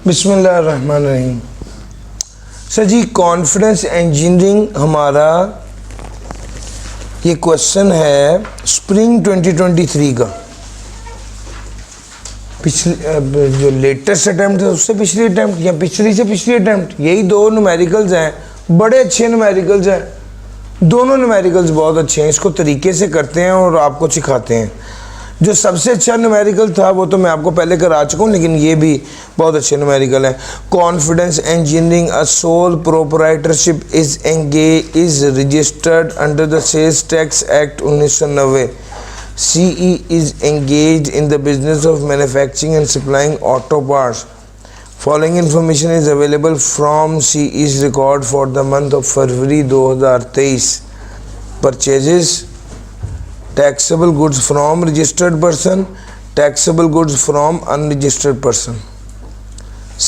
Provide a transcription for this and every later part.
बिस्मिल्लाहिर्रहमानिर्रहीम। Sir ji, confidence engineering हमारा ये क्वेश्चन है स्प्रिंग 2023 का। पिछले जो लेटेस्ट अटैम्प्ट है उससे पिछली अटैम्प्ट या पिछली से पिछली अटैम्प्ट, यही दो न्यूमेरिकल्स हैं, बड़े अच्छे न्यूमेरिकल्स हैं। दोनों न्यूमेरिकल्स बहुत अच्छे हैं, इसको तरीके से करते हैं और आपको सिखाते हैं। जो सबसे अच्छा न्यूमेरिकल था वो तो मैं आपको पहले करा चुका हूँ, लेकिन ये भी बहुत अच्छे न्यूमेरिकल है। Confidence engineering a sole proprietorship is registered under the sales tax act 1990। CE is engaged in the business of manufacturing and supplying auto parts. Following information is available from CE's record for the month of February 2023. Purchases: taxable goods from registered person, taxable goods from unregistered person.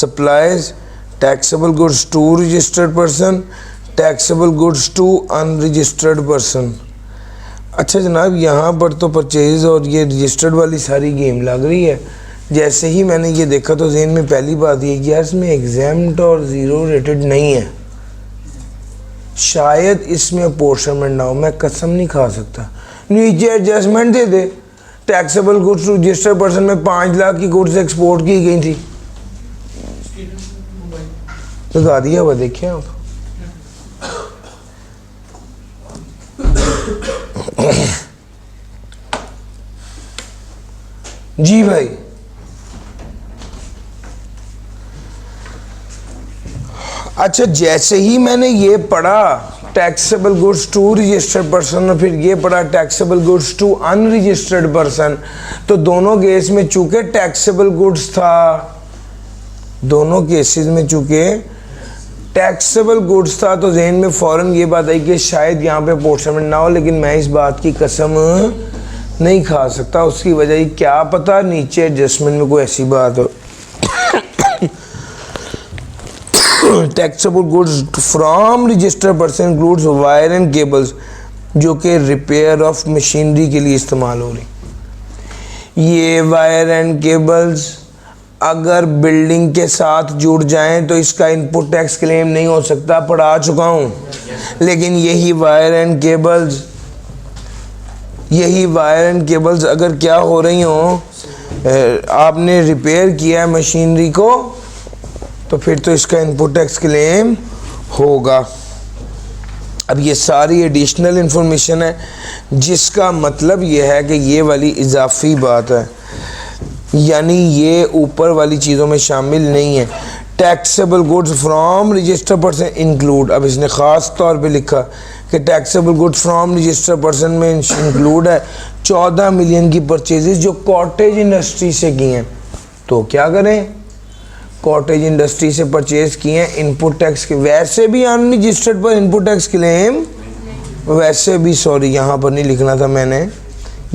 Supplies: taxable goods to registered person, taxable goods to unregistered person. अच्छा जनाब, यहाँ पर तो purchase और ये registered वाली सारी game लग रही है। जैसे ही मैंने ये देखा तो ज़हन में पहली बात ये कि यार इसमें एग्जाम्ड और ज़ीरो रेटेड नहीं है, शायद इसमें अपोर्शनमेंट ना हो, मैं कसम नहीं खा सकता। नीचे एडजस्टमेंट दे दे, taxable goods to registered person में 5 लाख की गुड्स एक्सपोर्ट की गई थी, लगा दिया हुआ, देखिए आप। जी भाई, अच्छा जैसे ही मैंने ये पढ़ा taxable goods to registered person और फिर ये पढ़ा taxable goods to unregistered person, तो दोनों केस में चूंकि टैक्सेबल गुड्स था, दोनों केसेस में चूंकि टैक्सेबल गुड्स था तो जहन में फ़ौरन ये बात आई कि शायद यहाँ पे अपोर्शनमेंट ना हो, लेकिन मैं इस बात की कसम नहीं खा सकता। उसकी वजह ही क्या पता नीचे एडजस्टमेंट में कोई ऐसी बात हो। Taxable goods from registered person includes wire and cables, जो कि रिपेयर ऑफ मशीनरी के लिए इस्तेमाल हो रही। ये वायर एंड केबल्स अगर बिल्डिंग के साथ जुड़ जाएं तो इसका इनपुट टैक्स क्लेम नहीं हो सकता, पढ़ा चुका हूँ। लेकिन यही वायर एंड केबल्स अगर क्या हो रही हो, आपने रिपेयर किया है मशीनरी को, तो फिर तो इसका इनपुट टैक्स क्लेम होगा। अब ये सारी एडिशनल इंफॉर्मेशन है, जिसका मतलब ये है कि ये वाली इजाफी बात है, यानी ये ऊपर वाली चीज़ों में शामिल नहीं है। Taxable goods from registered person include, अब इसने ख़ास तौर पे लिखा कि taxable goods from registered person में इंक्लूड है 14 मिलियन की परचेजेस जो कॉटेज इंडस्ट्री से की हैं। तो क्या करें, कॉटेज इंडस्ट्री से परचेज किए हैं, इनपुट टैक्स के वैसे भी अनरजिस्टर्ड पर इनपुट टैक्स क्लेम, वैसे भी सॉरी यहाँ पर नहीं लिखना था, मैंने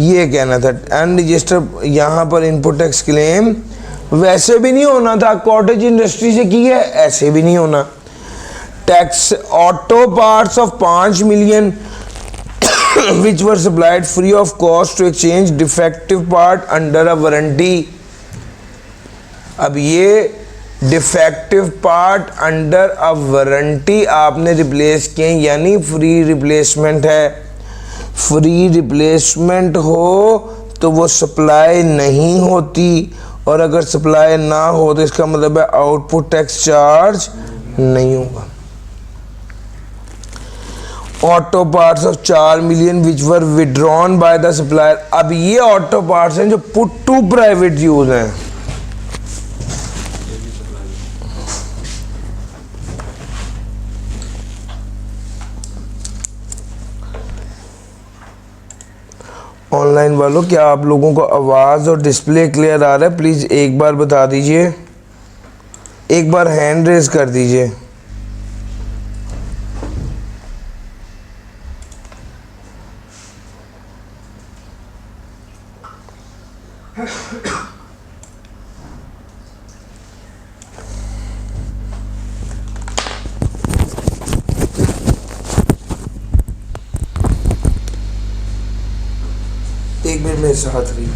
ये कहना था अनरजिस्टर्ड, यहाँ पर इनपुट टैक्स क्लेम वैसे भी नहीं होना था, कॉटेज इंडस्ट्री से की है, ऐसे भी नहीं होना। Tax auto parts of 5 million which were supplied free of cost to exchange defective part under a warranty. अब ये defective part under a warranty आपने रिप्लेस किए, यानी फ्री रिप्लेसमेंट है। फ्री रिप्लेसमेंट हो तो वो सप्लाई नहीं होती, और अगर सप्लाई ना हो तो इसका मतलब है आउटपुट टैक्स चार्ज नहीं होगा। Auto parts of 4 million which were withdrawn by the supplier, अब ये ऑटो पार्ट्स हैं जो पुट टू प्राइवेट यूज हैं। ऑनलाइन वालों, क्या आप लोगों को आवाज़ और डिस्प्ले क्लियर आ रहा है? प्लीज़ एक बार बता दीजिए, एक बार हैंड रेज कर दीजिए। एक मिनट मेरे साथ रही।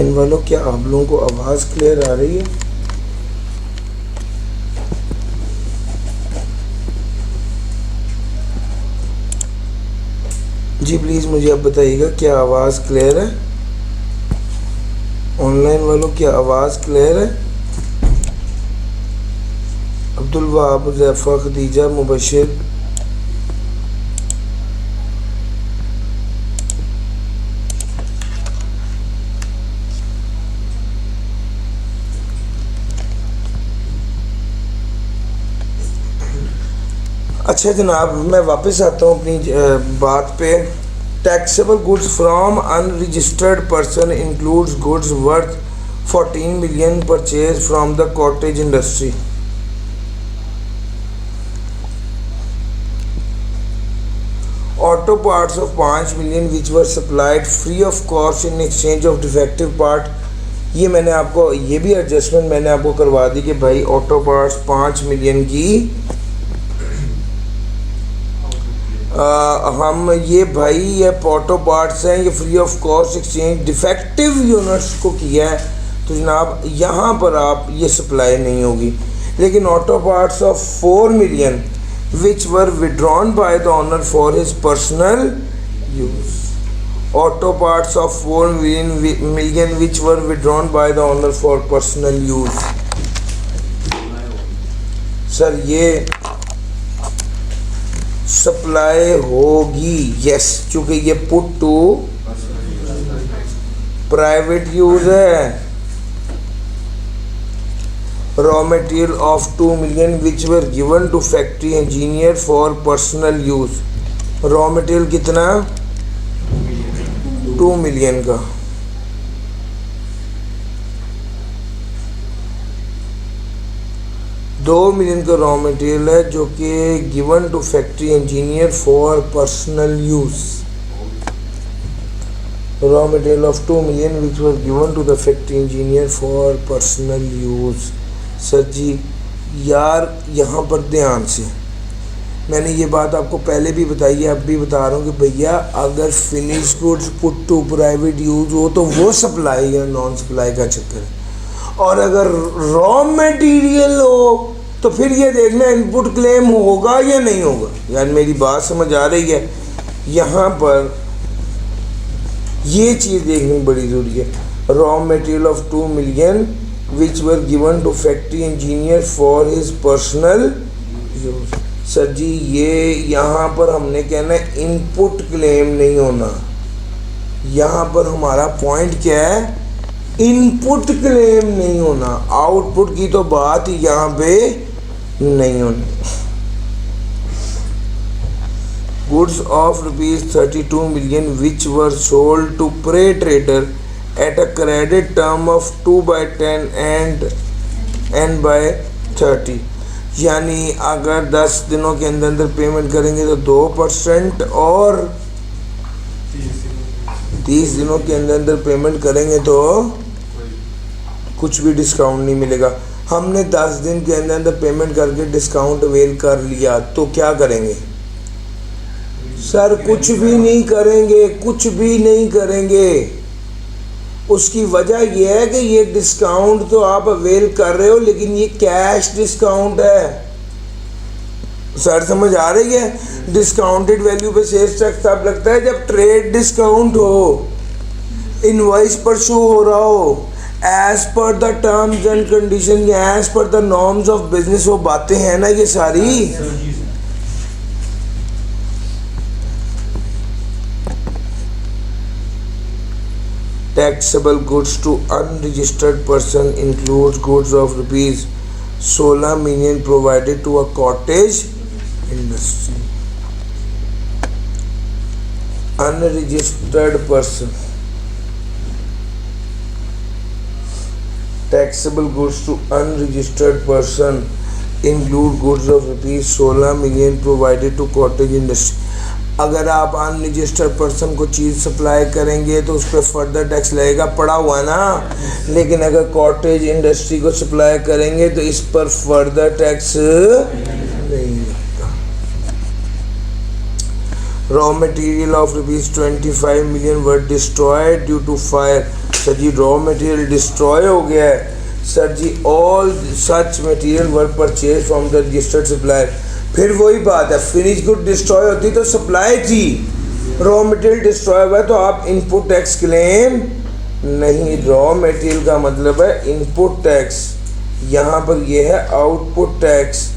ऑनलाइन वालों, क्या आप लोगों को आवाज़ क्लियर आ रही है? जी प्लीज़ मुझे अब बताइएगा, क्या आवाज़ क्लियर है? ऑनलाइन वालों, क्या आवाज़ क्लियर है? अब्दुल वहाब, हुज़ैफ़ा, खदीजा, मुबशिर। अच्छा जनाब, मैं वापस आता हूँ अपनी बात पे। Taxable goods from unregistered person includes goods worth 14 million purchase from the cottage industry. Auto parts of 5 million which were supplied free of cost in exchange of defective part. ये मैंने आपको, ये भी एडजस्टमेंट मैंने आपको करवा दी कि भाई ऑटो पार्ट्स 5 मिलियन की हम ये भाई ये ऑटो पार्ट्स हैं, ये free of cost exchange defective units को किया है, तो जनाब यहाँ पर आप ये सप्लाई नहीं होगी। लेकिन auto parts of 4 million which were withdrawn by the owner for his personal use. Auto parts of 4 million which were withdrawn by the owner for personal use. Sir ये सप्लाई होगी, यस, क्योंकि ये put to private use है। Raw material of 2 million which were given to factory engineer for personal use. Raw material कितना? 2 million का। दो million का raw material है जो कि given to factory engineer for personal use. Raw material of 2 million which was given to the factory engineer for personal use. Sir ji यार यहाँ पर ध्यान से, मैंने ये बात आपको पहले भी बताई है, अब भी बता रहा हूँ कि भैया अगर finish goods put to private use हो तो वो सप्लाई या नॉन सप्लाई का चक्कर है, और अगर रॉ मटेरियल हो तो फिर ये देखना इनपुट क्लेम होगा या नहीं होगा। यार मेरी बात समझ आ रही है? यहाँ पर ये चीज़ देखनी बड़ी ज़रूरी है। Raw material of 2 million which were given to factory engineer for his personal use. Sir ji ये यहाँ पर हमने कहना है इनपुट क्लेम नहीं होना। यहाँ पर हमारा पॉइंट क्या है? इनपुट क्लेम नहीं होना। आउटपुट की तो बात यहाँ पे नहीं होनी। Goods of ₹32 million which were sold to प्रे trader at a credit term of 2/10 and by 30। यानी अगर 10 दिनों के अंदर अंदर पेमेंट करेंगे तो 2%, और 30 दिनों के अंदर अंदर पेमेंट करेंगे तो कुछ भी डिस्काउंट नहीं मिलेगा। हमने 10 दिन के अंदर अंदर पेमेंट करके डिस्काउंट अवेल कर लिया तो क्या करेंगे? सर कुछ भी नहीं करेंगे, कुछ भी नहीं करेंगे। उसकी वजह यह है कि ये डिस्काउंट तो आप अवेल कर रहे हो लेकिन ये कैश डिस्काउंट है। सर समझ आ रही है? डिस्काउंटेड वैल्यू पे सेल्स टैक्स तब लगता है जब ट्रेड डिस्काउंट हो, इनवॉइस पर शो हो रहा हो, as per the terms and condition, as per the norms of business, वो बातें हैं ना ये सारी। Taxable goods to unregistered person includes goods of ₹16 million provided to a cottage industry. Unregistered person. Taxable goods to unregistered person include goods of ₹16 million provided to cottage industry. अगर आप unregistered person को चीज़ supply करेंगे तो उस पर further tax लगेगा, पड़ा हुआ ना। लेकिन अगर कॉटेज इंडस्ट्री को सप्लाई करेंगे तो इस पर फर्दर टैक्स नहीं लगता। Raw material of ₹25 million were destroyed due to fire. Sir जी रॉ मटेरियल डिस्ट्रॉय हो गया है। सर जी all such material were purchase from the registered supplier. फिर वही बात है, फिनिश गुड डिस्ट्रॉय होती तो सप्लाई थी, रॉ मटेरियल डिस्ट्रॉय हुआ है तो आप इनपुट टैक्स क्लेम नहीं। रॉ मटेरियल का मतलब है इनपुट टैक्स, यहाँ पर ये है आउटपुट टैक्स,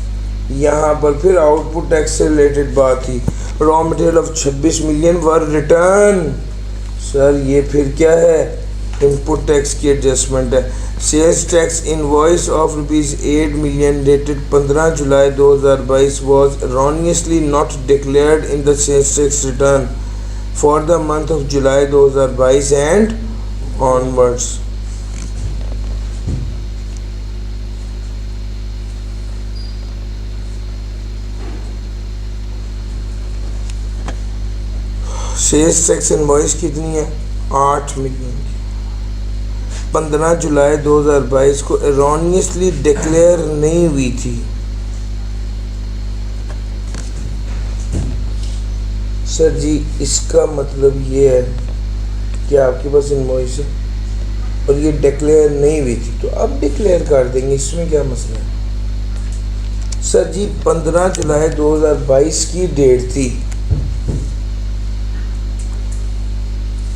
यहाँ पर फिर आउटपुट टैक्स से रिलेटेड बात थी। Raw material of 26 million were return. Sir ये फिर क्या है, इनपुट टैक्स की एडजस्टमेंट है। Sales tax invoice of ₹8 million dated 15 July 2022 was erroneously not declared in the sales tax return for the month of July 2022 and onwards। Sales tax invoice कितनी है, 8 million की। 15 July 2022 को erroneously declare नहीं हुई थी। Sir जी इसका मतलब ये है कि आपके पास इनवॉइस है और ये डिक्लेयर नहीं हुई थी तो अब डिक्लेयर कर देंगे, इसमें क्या मसला है। सर जी 15 जुलाई 2022 की डेट थी।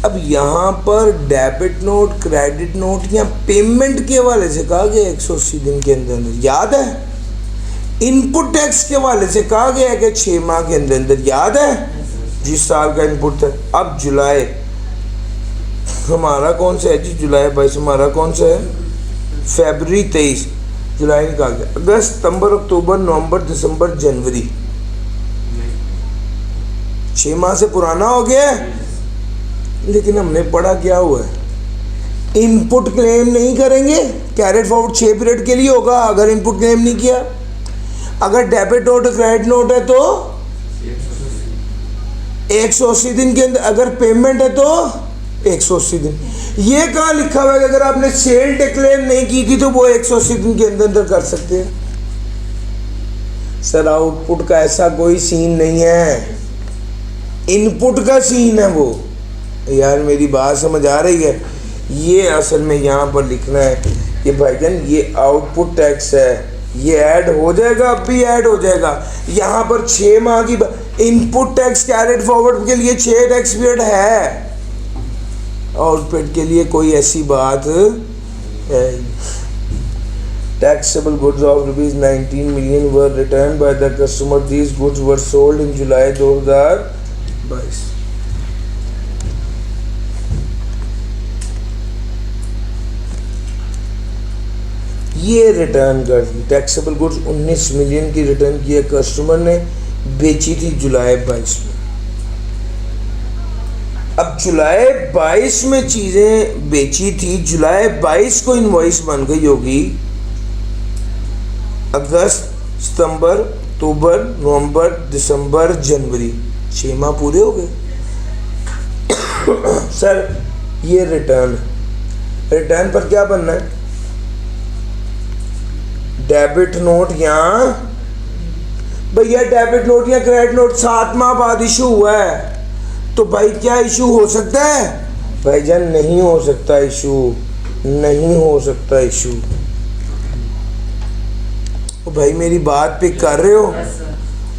अब यहाँ पर डेबिट नोट, क्रेडिट नोट या पेमेंट के हवाले से कहा गया 180 दिन के अंदर अंदर, याद है। इनपुट टैक्स के हवाले से कहा गया है कि 6 माह के अंदर अंदर, याद है, जिस साल का इनपुट था। अब जुलाई हमारा कौन सा है जी, जुलाई 22 हमारा कौन सा है, फरवरी 23, जुलाई निकाल गया, अगस्त, सितंबर, अक्टूबर, नवंबर, दिसंबर, जनवरी, 6 माह से पुराना हो गया है। लेकिन हमने पढ़ा क्या हुआ है, इनपुट क्लेम नहीं करेंगे, कैरेट फॉरवर्ड 6 पीरियड के लिए होगा अगर इनपुट क्लेम नहीं किया। अगर डेबिट नोट क्रेडिट नोट है तो 180 दिन के अंदर, अगर पेमेंट है तो 180 दिन। ये कहाँ लिखा हुआ है कि अगर आपने सेल डिक्लेयर नहीं की थी तो वो 180 दिन के अंदर अंदर कर सकते हैं। सर आउटपुट का ऐसा कोई सीन नहीं है, इनपुट का सीन है वो। यार मेरी बात समझ आ रही है। ये असल में यहाँ पर लिखना है कि भाईजान ये आउटपुट टैक्स है, ये ऐड हो जाएगा, अब भी ऐड हो जाएगा। यहाँ पर 6 माह की इनपुट टैक्स कैरेट फॉरवर्ड के लिए 6 टैक्स पीरियड है, आउटपुट के लिए कोई ऐसी बात है। Taxable goods of ₹19 million were return by the customer, these goods were sold in July 2022। ये रिटर्न कर दी, टैक्सेबल गुड्स 19 million की रिटर्न किया, कस्टमर ने बेची थी जुलाई 22 में। अब जुलाई 22 में चीजें बेची थी, जुलाई 22 को इनवॉइस बन गई होगी, अगस्त, सितंबर, अक्टूबर, नवंबर, दिसंबर, जनवरी, 6 माह पूरे हो गए। सर ये रिटर्न, रिटर्न पर क्या बनना है, डेबिट नोट या भैया डेबिट नोट या क्रेडिट नोट 7 माह बाद इशू हुआ है तो भाई क्या इशू हो सकता है, भाईजान नहीं हो सकता इशू, नहीं हो सकता इशू। भाई मेरी बात पिक कर रहे हो,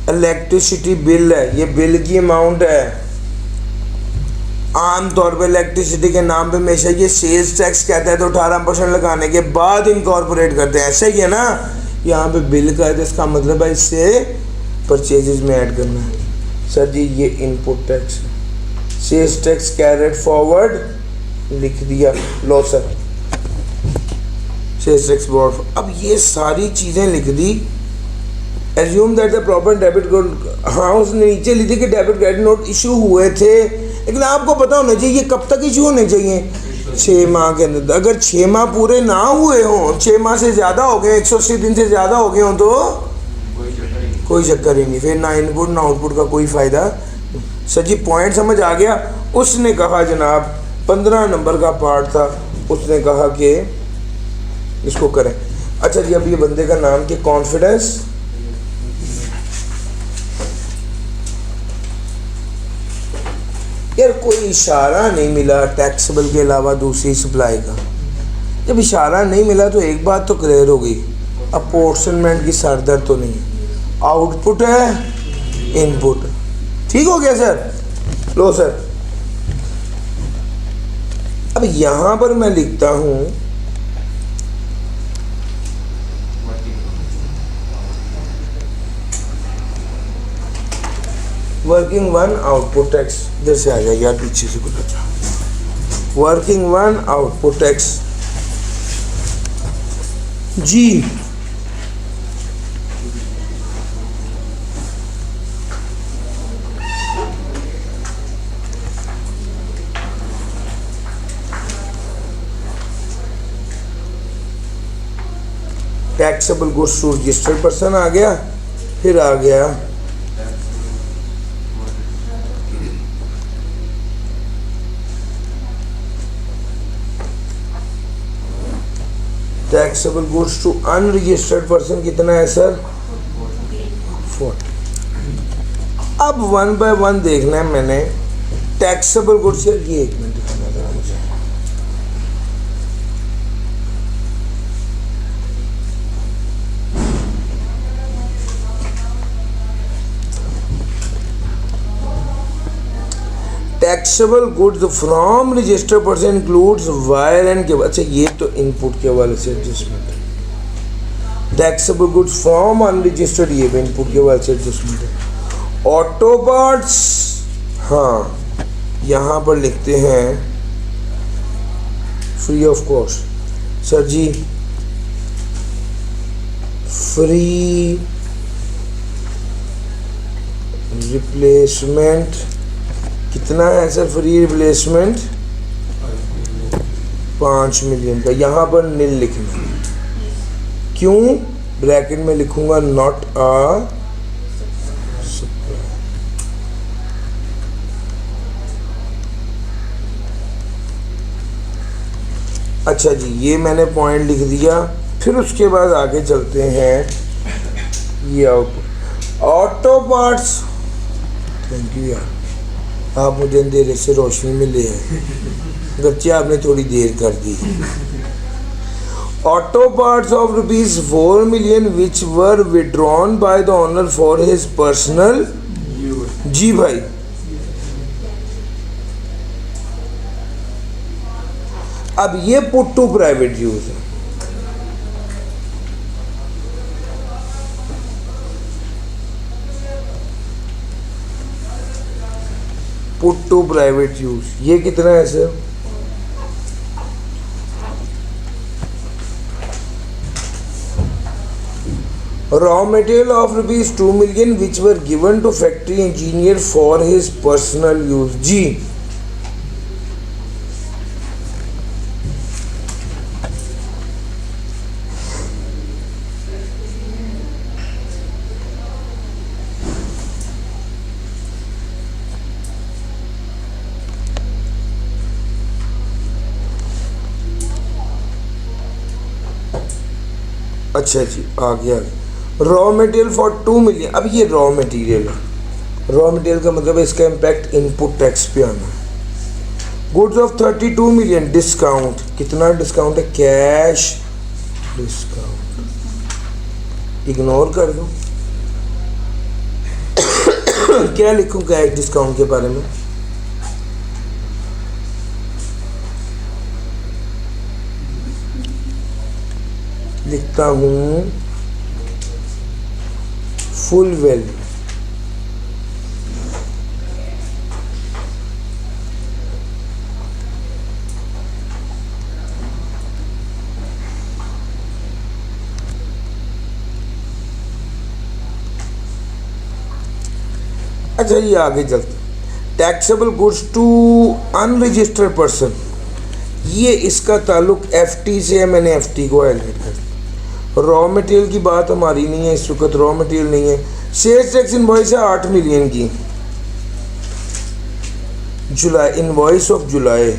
इलेक्ट्रिसिटी बिल है, ये बिल की अमाउंट है। आम तौर पे इलेक्ट्रिसिटी के नाम पे हमेशा ये सेल्स टैक्स कहता है तो 18% लगाने के बाद इनकॉर्पोरेट करते हैं, ऐसा ही है ना। यहाँ पे बिल का है तो इसका मतलब है इससे परचेजेस में ऐड करना है। सर जी ये इनपुट टैक्स है, सेल्स टैक्स कैरेट फॉरवर्ड लिख दिया, लो सर सेल्स टैक्स बोर्ड। अब ये सारी चीज़ें लिख दी। Assume that the proper debit good, हाँ उसने नीचे लिखी कि डेबिट क्रेडिट नोट इशू हुए थे, लेकिन आपको पता होना चाहिए ये कब तक इशू होने चाहिए, 6 माह के अंदर। अगर 6 माह पूरे ना हुए हों, 6 माह से ज़्यादा हो गए, 180 दिन से ज़्यादा हो गए हों तो कोई चक्कर ही नहीं, फिर ना इनपुट ना आउटपुट का कोई फ़ायदा। सर जी पॉइंट समझ आ गया। उसने कहा जनाब 15 नंबर का पार्ट था, उसने कहा कि इसको करें। अच्छा जी अब ये बंदे का नाम क्या, कॉन्फिडेंस यार कोई इशारा नहीं मिला टैक्सेबल के अलावा दूसरी सप्लाई का। जब इशारा नहीं मिला तो एक बात तो क्लियर हो गई, अपोर्शनमेंट की सरदर्द तो नहीं है, आउटपुट है इनपुट। ठीक हो गया सर? लो सर, अब यहां पर मैं लिखता हूं वर्किंग वन आउटपुट टैक्स। इधर से आ जाएगा यार, पीछे से कुछ अच्छा। Working one output tax ji. Taxable goods to registered person आ गया, फिर आ गया taxable goods to unregistered person. कितना है सर? 40। अब वन बाय वन देखना है मैंने। टैक्सेबल गुड्स, ये 1 मिनट दिखाना जरा मुझे। Taxable goods from registered person includes wire and cable. अच्छा, ये तो इनपुट के हवाले से adjustment. Taxable goods from unregistered, ये भी इनपुट के हवाले से एडजस्टमेंट है। ऑटो पार्ट्स, हाँ यहाँ पर लिखते हैं फ्री ऑफ कॉस्ट। सर जी फ्री रिप्लेसमेंट कितना है सर? फ्री रिप्लेसमेंट 5 मिलियन का। यहाँ पर नील लिखना, क्यों? ब्रैकेट में लिखूंगा नॉट अ सप्लाई। अच्छा जी, ये मैंने पॉइंट लिख दिया। फिर उसके बाद आगे चलते हैं। ये ऑटो पार्ट्स, थैंक यू यार, आप मुझे अंधेरे से रोशनी में ले आए, गच्चे आपने थोड़ी देर कर दी। Auto parts of ₹4 million which were withdrawn by the owner for his personal. जी भाई, अब ये पुट टू प्राइवेट यूज है। पुट टू प्राइवेट यूज, ये कितना है sir? Raw material of ₹2 million which were given to factory engineer for his personal use. जी, अच्छा जी, आ गया। Raw material for 2 million। अब ये रॉ मटेरियल है। रॉ मटेरियल का मतलब है इसका इम्पैक्ट इनपुट टैक्स पे आना है। Goods of 32 million, discount. कितना डिस्काउंट है? कैश डिस्काउंट, इग्नोर कर दो। क्या लिखूं कैश डिस्काउंट के बारे में? लिखता हूं फुल वैल्यू। अच्छा, ये आगे चलते। Taxable goods to unregistered person, ये इसका ताल्लुक एफटी से है। मैंने एफटी को हाईलाइट कर दिया। रॉ मटेरियल की बात हमारी नहीं है इस वक्त, रॉ मटेरियल नहीं है। सेल्स टैक्स इनवॉइस है 8 मिलियन की। जुलाई, इनवॉइस ऑफ जुलाई,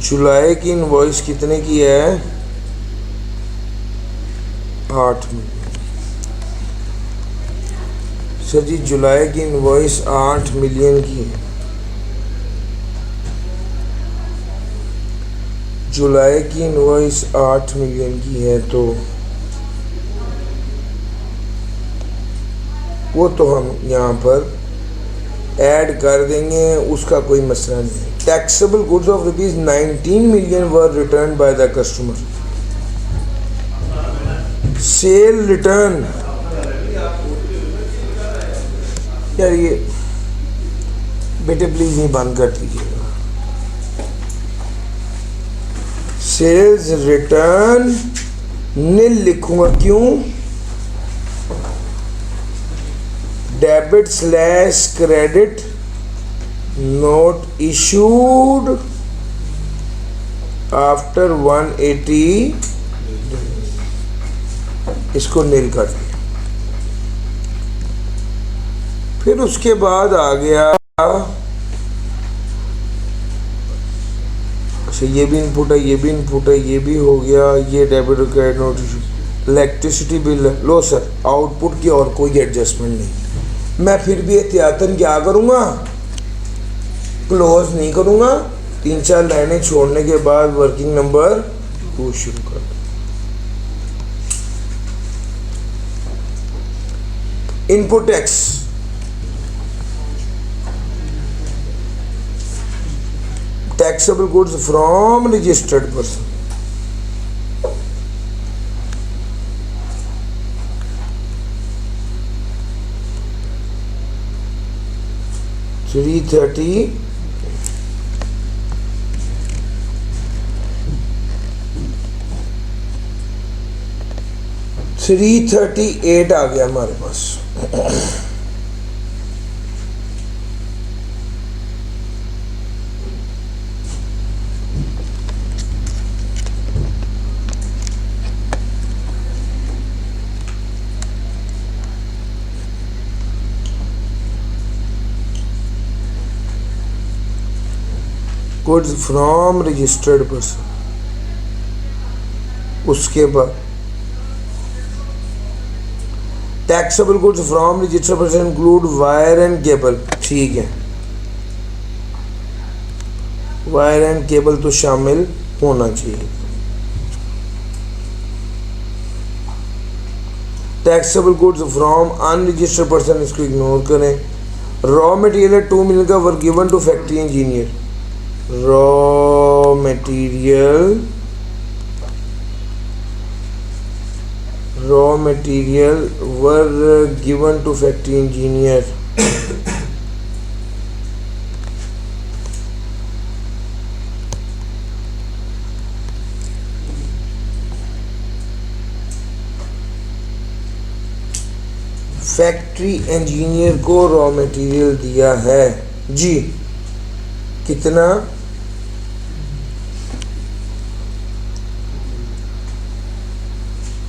जुलाई की इनवॉइस कितने की है? 8 मिलियन। सर जी जुलाई की इनवॉइस 8 मिलियन की है। जुलाई की इनवॉइस 8 मिलियन की है तो वो तो हम यहाँ पर ऐड कर देंगे, उसका कोई मसला नहीं। Taxable goods of ₹19 million were return by the customer. Cell return, यार ये बेटे प्लीज नहीं बंद कर दीजिएगा। सेल्स रिटर्न नील लिखूंगा, क्यों? Debit slash credit note issued after 180, इसको नील कर दिया। फिर उसके बाद आ गया, अच्छा ये भी इनपुट है, ये भी इनपुट है, ये भी हो गया, ये debit credit note, electricity bill. लो सर, आउटपुट की और कोई एडजस्टमेंट नहीं। मैं फिर भी एहतियातन क्या करूँगा, क्लोज नहीं करूँगा, 3-4 लाइनें छोड़ने के बाद वर्किंग नंबर 2 शुरू कर दूँ। Input tax, taxable goods from registered person, $338 आ गया हमारे पास। गुड्स फ्रॉम रजिस्टर्ड पर्सन, उसके बाद taxable goods from registered person include wire and cable. ठीक है, वायर एंड केबल तो शामिल होना चाहिए। Taxable goods from unregistered person, इसको इग्नोर करें। रॉ मटेरियल 2 मिलियन का were given to factory engineer. raw material were given to factory engineer। Factory engineer को रॉ मटेरियल दिया है जी, कितना?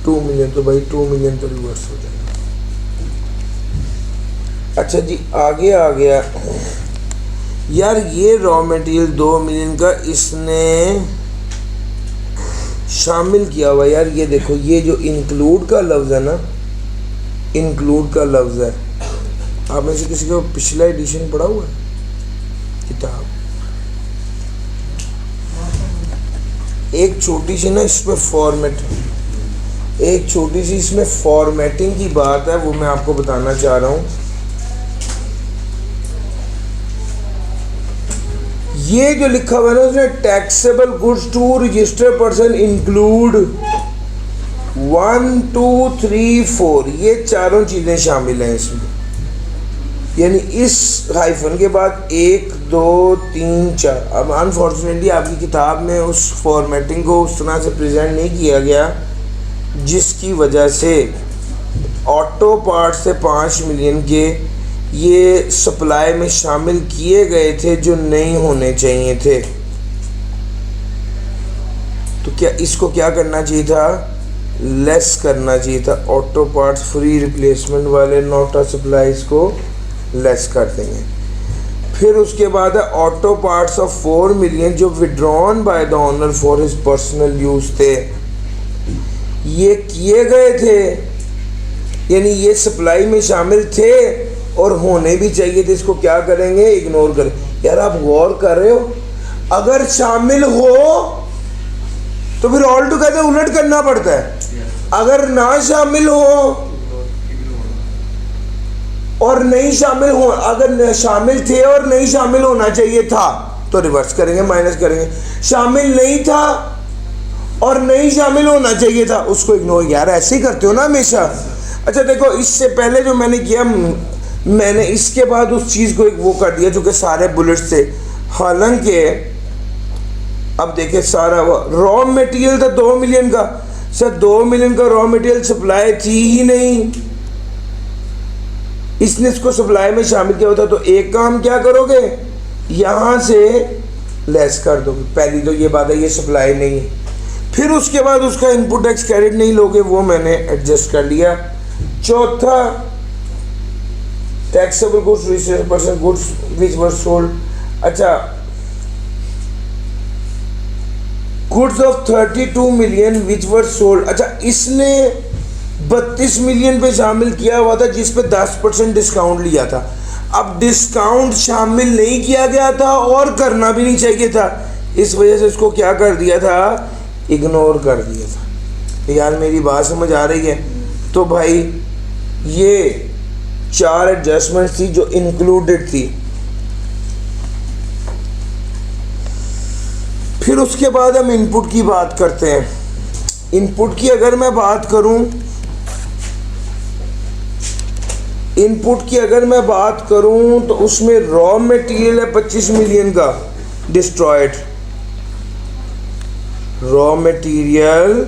2 मिलियन। तो भाई 2 मिलियन तो रिवर्स हो जाएगा। अच्छा जी, आगे आ गया यार, ये रॉ मटेरियल 2 मिलियन का इसने शामिल किया हुआ। यार ये देखो, ये जो इंक्लूड का लफ्ज़ है ना, इंक्लूड का लफ्ज़ है, आप में से किसी को पिछला एडिशन पढ़ा हुआ है किताब? एक छोटी सी ना इसमें फॉर्मेट, एक छोटी सी इसमें फॉर्मेटिंग की बात है, वो मैं आपको बताना चाह रहा हूँ। ये जो लिखा हुआ है ना उसमें, taxable goods to registered person include 1 2 3 4, ये चारों चीज़ें शामिल हैं इसमें। यानी इस हाइफन के बाद 1 2 3 4। अब अनफॉर्चुनेटली आपकी किताब में उस फॉर्मेटिंग को उस तरह से प्रेजेंट नहीं किया गया, जिसकी वजह से ऑटो पार्ट से 5 मिलियन के ये सप्लाई में शामिल किए गए थे जो नहीं होने चाहिए थे। तो क्या इसको क्या करना चाहिए था? लेस करना चाहिए था। ऑटो पार्ट्स फ्री रिप्लेसमेंट वाले नोटा सप्लाईज को लेस कर देंगे। फिर उसके बाद है ऑटो पार्ट्स ऑफ 4 मिलियन जो withdrawn by the owner for his personal use थे, ये किए गए थे, यानी ये सप्लाई में शामिल थे और होने भी चाहिए थे, इसको क्या करेंगे, इग्नोर करें। यार आप गौर कर रहे हो, अगर शामिल हो तो फिर ऑल टुगेदर उलट करना पड़ता है, अगर ना शामिल हो और नहीं शामिल हो, अगर शामिल थे और नहीं शामिल होना चाहिए था तो रिवर्स करेंगे, माइनस करेंगे। शामिल नहीं था और नहीं शामिल होना चाहिए था, उसको इग्नोर। यार ऐसे ही करते हो ना हमेशा। अच्छा देखो, इससे पहले जो मैंने किया, मैंने इसके बाद उस चीज़ को एक वो कर दिया जो कि सारे बुलेट्स थे। हालांकि अब देखिए, सारा रॉ मटेरियल था 2 मिलियन का। सर 2 मिलियन का रॉ मटेरियल सप्लाई थी ही नहीं, इसने इसको सप्लाई में शामिल किया होता। तो एक काम क्या करोगे, यहाँ से लेस कर दोगे। पहली तो ये बात है, ये सप्लाई नहीं है। फिर उसके बाद उसका इनपुट टैक्स क्रेडिट नहीं लोगे, वो मैंने एडजस्ट कर लिया। चौथा, taxable goods percent goods which were sold. अच्छा, goods of 32 million which were sold. अच्छा, इसने 32 मिलियन पे शामिल किया हुआ था जिस पे 10% डिस्काउंट लिया था। अब डिस्काउंट शामिल नहीं किया गया था और करना भी नहीं चाहिए था, इस वजह से इसको क्या कर दिया था, इग्नोर कर दिया था। यार मेरी बात समझ आ रही है? तो भाई ये 4 एडजस्टमेंट थी जो इंक्लूडेड थी। फिर उसके बाद हम इनपुट की बात करते हैं। इनपुट की अगर मैं बात करूं, तो उसमें रॉ मटेरियल है 25 मिलियन का डिस्ट्रॉयड। रॉ मटेरियल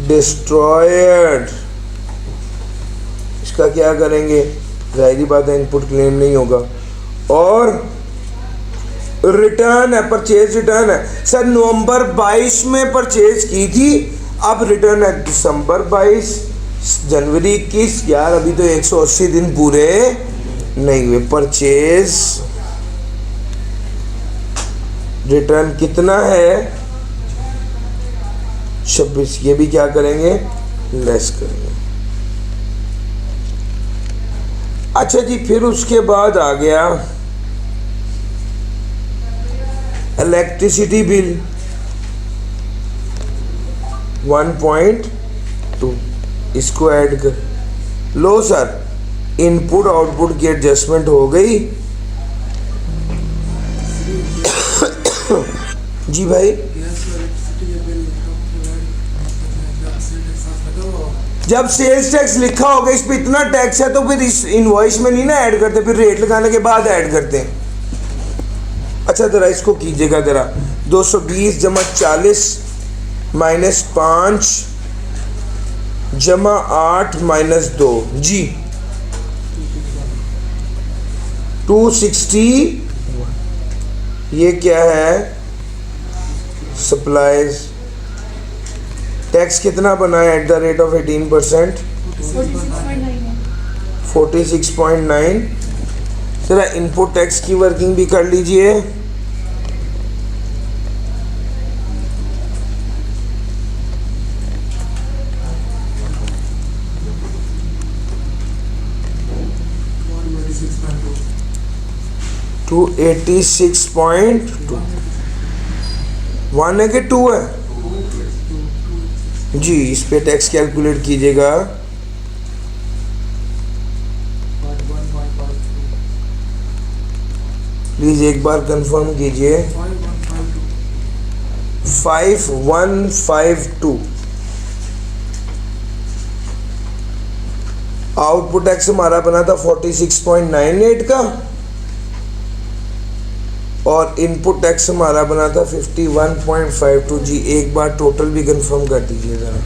डिस्ट्रॉयड, इसका क्या करेंगे, जाहिर बात है इनपुट क्लेम नहीं होगा। और रिटर्न है, परचेज रिटर्न है। सर नवंबर 22 में परचेज की थी, अब रिटर्न है दिसंबर 22, जनवरी 21। यार अभी तो 180 दिन पूरे नहीं हुए। परचेज रिटर्न कितना है, 26। ये भी क्या करेंगे, लेस करेंगे। अच्छा जी, फिर उसके बाद आ गया इलेक्ट्रिसिटी बिल 1.2, इसको ऐड कर लो। सर इनपुट आउटपुट की एडजस्टमेंट हो गई। जी भाई, जब सेल्स टैक्स लिखा होगा इस पे इतना टैक्स है, तो फिर इस इनवॉइस में नहीं ना ऐड करते, फिर रेट लगाने के बाद ऐड करते हैं। अच्छा ज़रा इसको कीजिएगा ज़रा, 220 जमा 40 माइनस 5 जमा 8 माइनस 2 जी 260। ये क्या है, सप्लाईज। टैक्स कितना बना है एट द रेट ऑफ 18%, 46.9। जरा इनपुट टैक्स की वर्किंग भी कर लीजिए। टू 86.2 1 है कि 2 है जी। इस पे टैक्स कैलकुलेट कीजिएगा। प्लीज एक बार कंफर्म कीजिए। 5152। आउटपुट टैक्स हमारा बना था 46.98 का और इनपुट टैक्स हमारा बना था 51.52। जी एक बार टोटल भी कंफर्म कर दीजिए जरा।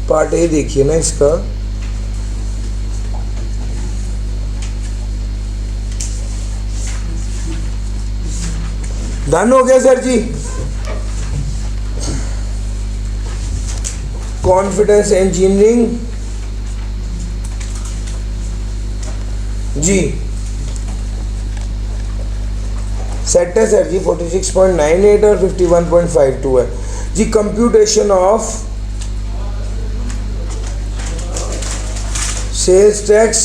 पार्ट ए देखिए ना इसका। डन हो गया sir ji. Confidence engineering ji set है सर जी। 46.98 और 51.52 है जी। Computation of sales tax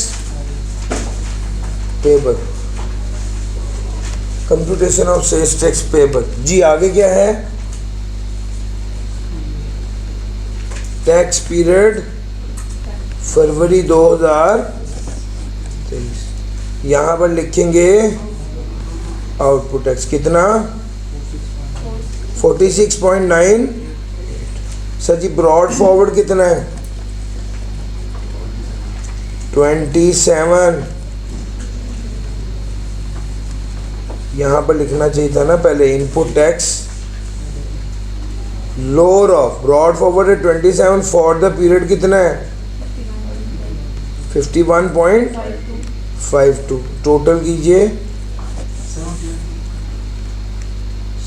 payable, computation of sales tax payable. जी आगे क्या है? Tax period February 2023। यहाँ पर लिखेंगे आउटपुट टैक्स कितना? 46.9। सर जी ब्रॉड फॉरवर्ड कितना है? 27। यहाँ पर लिखना चाहिए था ना पहले input tax lower of brought forward है 27 फॉर द पीरियड कितना है? 51.52। टोटल कीजिए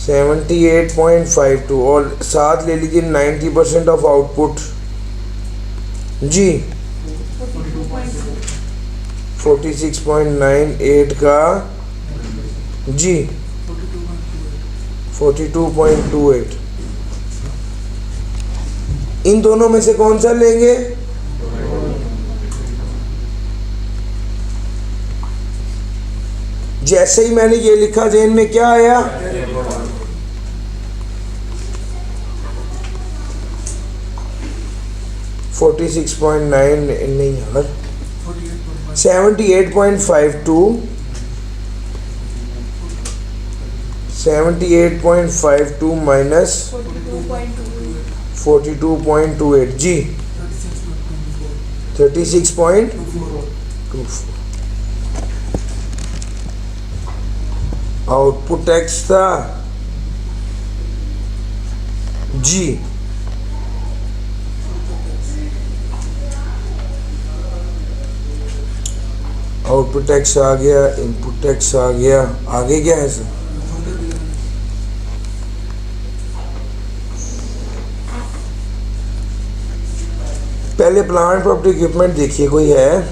78.52 और साथ ले लीजिए 90% ऑफ आउटपुट। जी 46.98 का जी 42.28। इन दोनों में से कौन सा लेंगे? जैसे ही मैंने ये लिखा ज़हन में क्या आया? $46.9 नहीं यार 78.52 78.52 माइनस 42.28 जी 36.24। आउटपुट टैक्स था जी आउटपुट टैक्स आ गया, इनपुट टैक्स आ गया। आगे क्या है सर? पहले प्लांट प्रॉपर्टी इक्विपमेंट देखिए कोई है?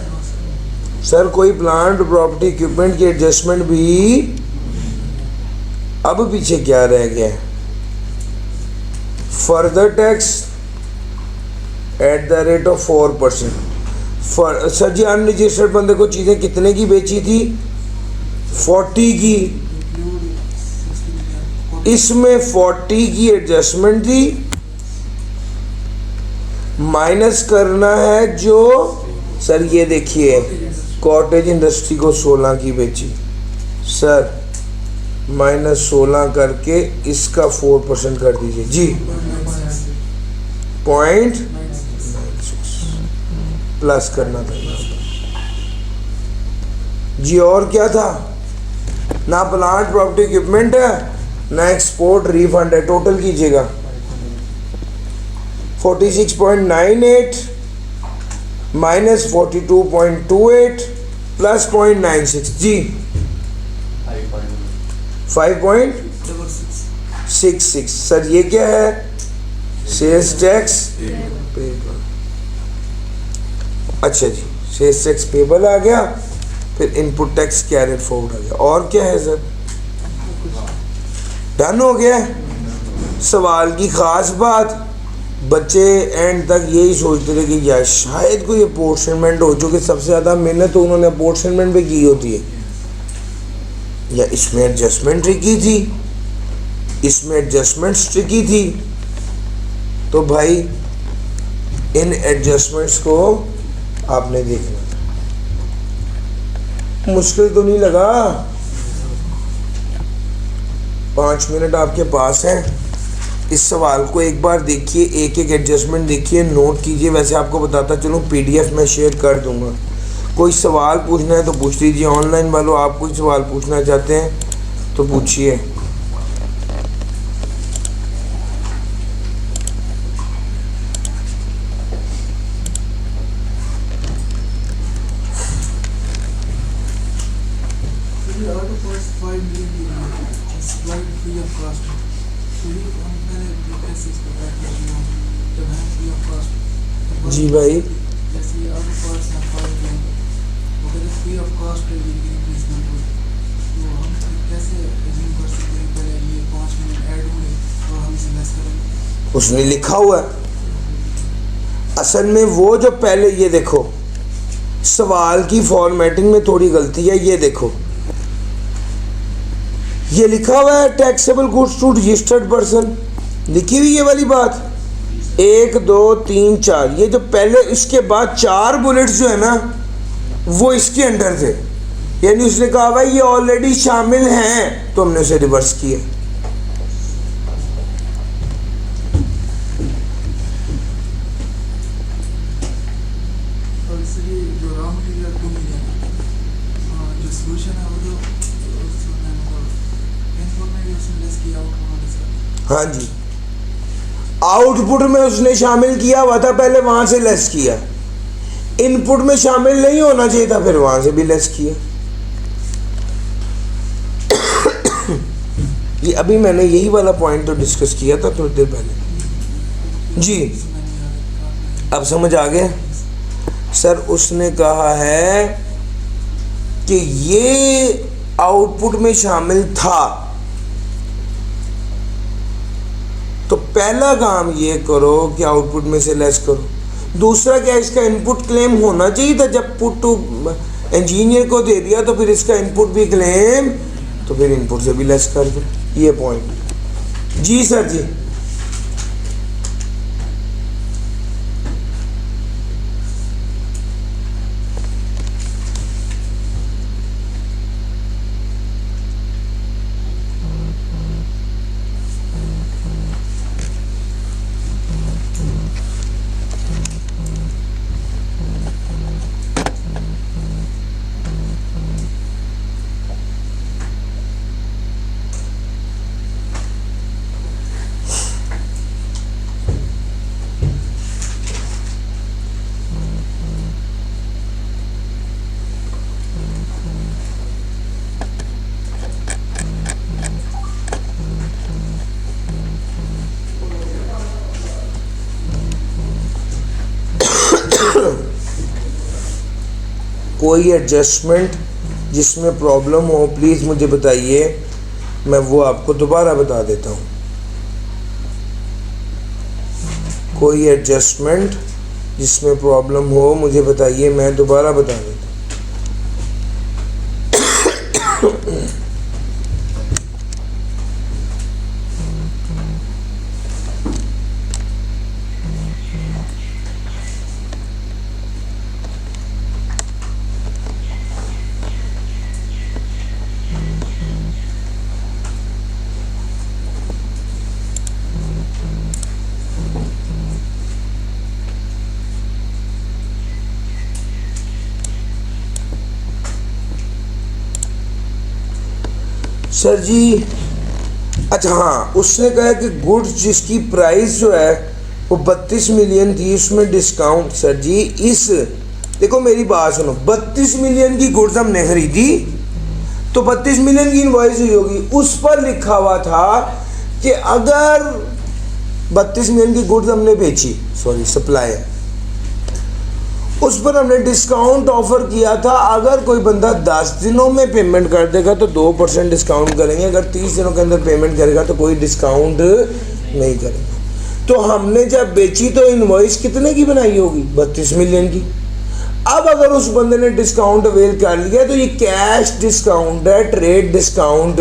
सर कोई प्लांट प्रॉपर्टी इक्विपमेंट की एडजस्टमेंट भी अब पीछे क्या रह गया है? Further tax at the rate of 4%। Sir जी अनरजिस्टर्ड बंदे को चीज़ें कितने की बेची थी? 40 की। इसमें 40 की एडजस्टमेंट थी, माइनस करना है जो सर ये देखिए कॉटेज इंडस्ट्री को 16 की बेची सर, -16 करके इसका 4% कर दीजिए जी 0.96 प्लस करना था जी। और क्या था? ना प्लांट प्रॉपर्टी इक्विपमेंट है ना एक्सपोर्ट रिफंड है। टोटल कीजिएगा 46.98 माइनस 42.28 प्लस 0.96 जी 5.66। सर ये क्या है? Sales tax payable. अच्छा जी सेल्स टैक्स पेबल आ गया, फिर इनपुट टैक्स कैरिड फॉरवर्ड आ गया। और क्या है सर? डन हो गया। सवाल की खास बात, बच्चे एंड तक यही सोचते थे कि यार शायद कोई अपोर्शनमेंट हो, जो कि सबसे ज़्यादा मेहनत तो उन्होंने अपोर्शनमेंट पे की होती है, या इसमें एडजस्टमेंट ट्रिकी थी, इसमें एडजस्टमेंट्स ट्रिकी थी। तो भाई इन एडजस्टमेंट्स को आपने देखना था। मुश्किल तो नहीं लगा? 5 मिनट आपके पास हैं। इस सवाल को एक बार देखिए, एक एक एडजस्टमेंट देखिए, नोट कीजिए। वैसे आपको बताता चलूँ PDF में शेयर कर दूंगा। कोई सवाल पूछना है तो पूछ लीजिए। ऑनलाइन वालों आप कोई सवाल पूछना चाहते हैं तो पूछिए। जी भाई उसमें लिखा हुआ है असल में वो जो पहले ये देखो सवाल की फॉर्मेटिंग में थोड़ी गलती है। ये देखो, ये लिखा हुआ है taxable goods to registered person, लिखी हुई ये वाली बात 1 2 3 4, ये जो पहले इसके बाद 4 बुलेट्स जो है ना वो इसके अंडर थे, यानी उसने कहा भाई ये ऑलरेडी शामिल हैं, तो हमने उसे रिवर्स किया। हाँ जी, आउटपुट में उसने शामिल किया हुआ था, पहले वहां से लेस किया, इनपुट में शामिल नहीं होना चाहिए था, फिर वहां से भी लेस किया। ये अभी मैंने यही वाला पॉइंट तो डिस्कस किया था थोड़ी देर पहले जी। अब समझ आ गया सर? उसने कहा है कि ये आउटपुट में शामिल था, तो पहला काम ये करो कि आउटपुट में से लेस करो। दूसरा क्या, इसका इनपुट क्लेम होना चाहिए था, जब पुट टू इंजीनियर को दे दिया तो फिर इसका इनपुट भी क्लेम, तो फिर इनपुट से भी लेस कर दो। ये पॉइंट जी सर जी। कोई एडजस्टमेंट जिसमें प्रॉब्लम हो प्लीज़ मुझे बताइए, मैं वो आपको दोबारा बता देता हूँ। कोई एडजस्टमेंट जिसमें प्रॉब्लम हो मुझे बताइए, मैं दोबारा बता देता हूँ। सर जी अच्छा हाँ, उसने कहा कि गुड्स जिसकी प्राइस जो है वो 32 मिलियन थी, उसमें डिस्काउंट। सर जी इस देखो मेरी बात सुनो, 32 मिलियन की गुड्स हमने खरीदी तो 32 मिलियन की इनवॉइस हुई होगी, उस पर लिखा हुआ था कि अगर 32 मिलियन की गुड्स हमने बेची, सॉरी सप्लाई, उस पर हमने डिस्काउंट ऑफर किया था, अगर कोई बंदा 10 दिनों में पेमेंट कर देगा तो 2% डिस्काउंट करेंगे, अगर 30 दिनों के अंदर पेमेंट करेगा तो कोई डिस्काउंट नहीं करेंगे। तो हमने जब बेची तो इनवॉइस कितने की बनाई होगी? 32 मिलियन की। अब अगर उस बंदे ने डिस्काउंट अवेल कर लिया तो ये कैश डिस्काउंट है, ट्रेड डिस्काउंट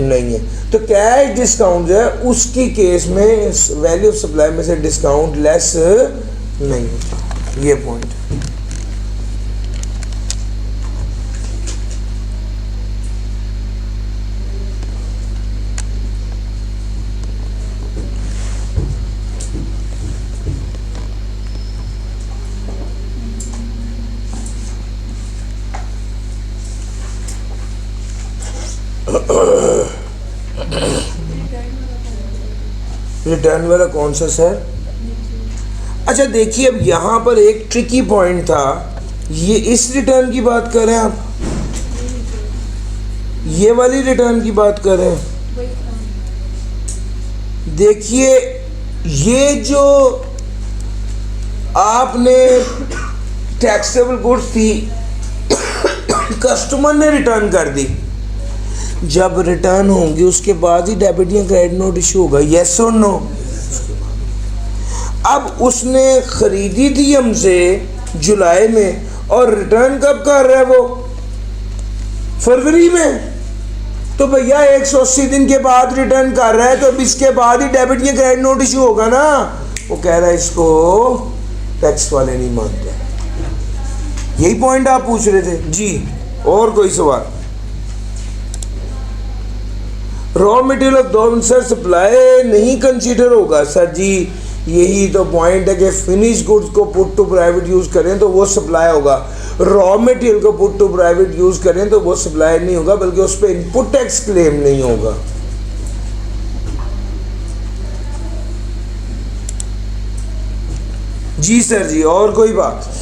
नहीं है। तो कैश डिस्काउंट जो है उसकी केस में वैल्यू ऑफ सप्लाई में से डिस्काउंट लेस नहीं होता। ये पॉइंट रिटर्न वाला कौन सा सर? अच्छा देखिए, अब यहाँ पर एक ट्रिकी पॉइंट था, ये इस रिटर्न की बात कर रहे हैं आप, ये वाली रिटर्न की बात कर रहे हैं। देखिए ये जो आपने टैक्सेबल गुड्स थी कस्टमर ने रिटर्न कर दी, जब रिटर्न होंगी उसके बाद ही डेबिट या क्रेडिट नोट इशू होगा, यस और नो? अब उसने ख़रीदी थी हमसे जुलाई में और रिटर्न कब कर रहा है वो? फरवरी में। तो भैया 180 दिन के बाद रिटर्न कर रहा है, तो अब इसके बाद ही डेबिट या क्रेडिट नोट इशू होगा ना। वो कह रहा है इसको टैक्स वाले नहीं मानते। यही पॉइंट आप पूछ रहे थे जी। और कोई सवाल? रॉ मटेरियल ऑफ दो सर सप्लाई नहीं कंसीडर होगा सर जी। यही तो पॉइंट है कि फिनिश गुड्स को पुट टू प्राइवेट यूज करें तो वो सप्लाई होगा, रॉ मटेरियल को पुट टू प्राइवेट यूज करें तो वो सप्लाई नहीं होगा, बल्कि उस पर इनपुट टैक्स क्लेम नहीं होगा। जी सर जी। और कोई बात?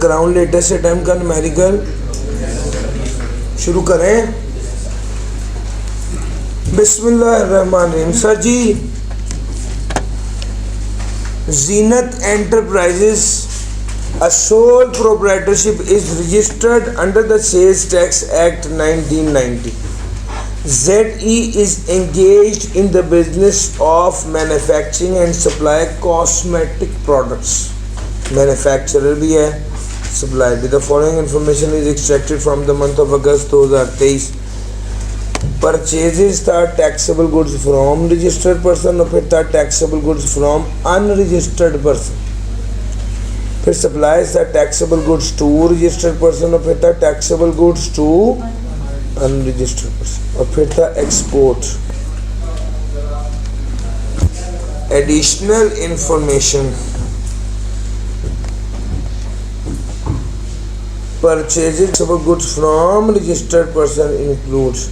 कराउंड लेटेस्ट टाइम का न्यूमेरिकल शुरू करें। बिस्मिल्लाहिर्रहमानिर्रहीम। सर जी, Zeenat enterprises a sole proprietorship is registered under the Sales Tax Act 1990. ZE is engaged in the business of manufacturing and supply cosmetic products. Manufacturer भी है, supply भी। The following information is extracted from the month of August 2023. Purchases था taxable goods from registered person और फिर था taxable goods from unregistered person। फिर supplies था taxable goods to registered person और फिर था taxable goods to unregistered person और फिर था export। Additional information: purchases of goods from registered person includes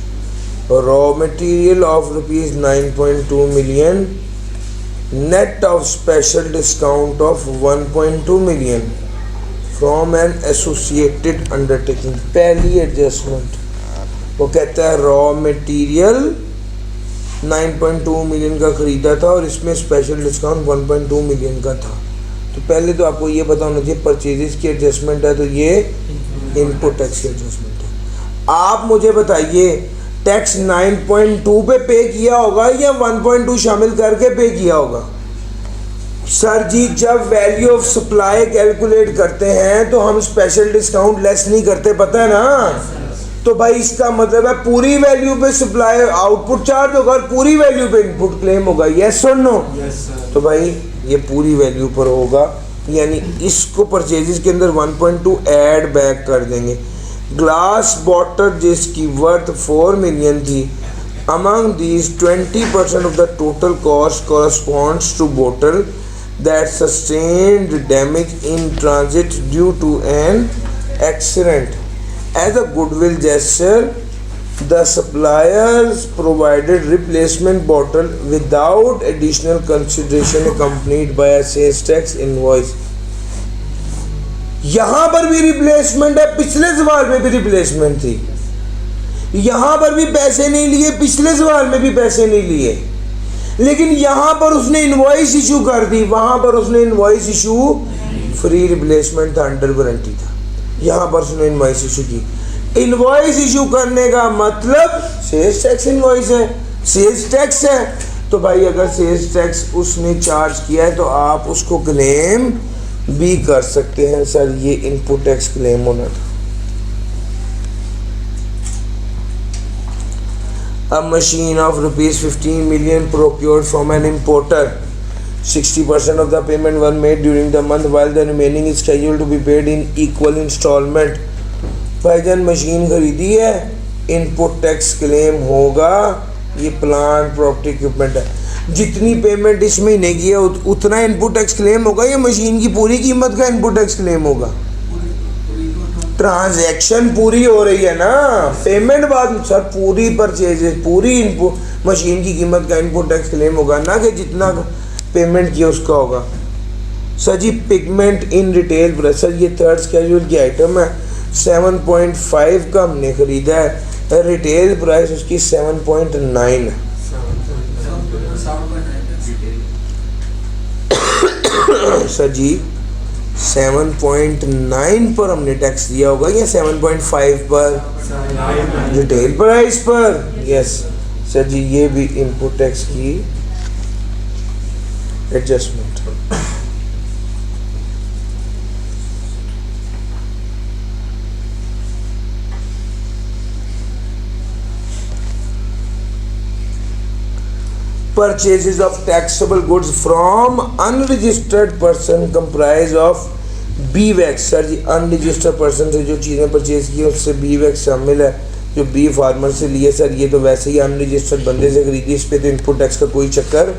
raw material of rupees 9.2 million, net of special discount of 1.2 million from an associated undertaking। पहली adjustment वो कहता है raw material 9.2 million का खरीदा था और इसमें स्पेशल डिस्काउंट 1.2 मिलियन का था। तो पहले तो आपको ये पता होना चाहिए परचेजेस की एडजस्टमेंट है तो ये इनपुट टैक्स की एडजस्टमेंट है। आप मुझे बताइए टैक्स 9.2 पे किया होगा या 1.2 शामिल करके पे किया होगा? सर जी, जब वैल्यू ऑफ सप्लाई कैलकुलेट करते हैं तो हम स्पेशल डिस्काउंट लेस नहीं करते, पता है ना। तो भाई इसका मतलब है पूरी वैल्यू पे सप्लाई आउटपुट चार्ज होगा और पूरी वैल्यू पे इनपुट क्लेम होगा। यस और नो? तो भाई ये पूरी वैल्यू पर होगा, यानी इसको परचेजेस के अंदर 1.2 ऐड बैक कर देंगे। ग्लास बॉटल जिसकी वर्थ 4 मिलियन थी, among these 20% of the total cost corresponds to bottle that sustained damage in transit due to an accident. As a goodwill gesture the suppliers provided replacement bottle without additional consideration accompanied by a sales tax invoice। यहां पर भी replacement है, पिछले सवाल में भी replacement थी। यहां पर भी पैसे नहीं लिए, पिछले सवाल में भी पैसे नहीं लिए, लेकिन यहां पर उसने इनवॉइस इशू कर दी, वहां पर उसने इनवॉइस इशू फ्री रिप्लेसमेंट था, अंडर वारंटी था। यहां पर उसने इनवॉइस इशू की। इनवॉइस इशू करने का मतलब सेल्स टैक्स इनवॉइस है, सेल्स टैक्स है। तो भाई अगर सेल्स टैक्स उसने चार्ज किया है तो आप उसको क्लेम भी कर सकते हैं सर, ये इनपुट टैक्स क्लेम होना था। A machine of rupees 15 million procured from an importer. 60% of the payment were made during the month while the remaining is scheduled to be paid in equal installment. भाईजान machine खरीदी है, input tax claim होगा। ये plant property equipment है, जितनी payment इस महीने की है उतना इनपुट टैक्स क्लेम होगा या मशीन की पूरी कीमत का इनपुट टैक्स क्लेम होगा? ट्रांजैक्शन पूरी हो रही है ना, पेमेंट बाद सर पूरी परचेज पूरी इनपुट मशीन की कीमत का इनपुट टैक्स क्लेम होगा, ना कि जितना पेमेंट किया उसका होगा। सर जी pigment in retail price, sir ये थर्ड स्केड्यूल की आइटम है, 7.5 का हमने खरीदा है, रिटेल प्राइस उसकी 7.9 है। सर जी 7.9 पर हमने टैक्स दिया होगा या 7.5 पर रिटेल प्राइस पर? यस सर जी, ये भी इनपुट टैक्स की adjustment. Purchases of taxable goods from unregistered person comprise of BVAC। Sir जी अनरजिस्टर्ड पर्सन से जो चीज़ें परचेज की उससे BVAC शामिल है, जो बी फार्मर से लिए। सर ये तो वैसे ही अनरजिस्टर्ड बंदे से खरीदी, इस पे तो इनपुट टैक्स का कोई चक्कर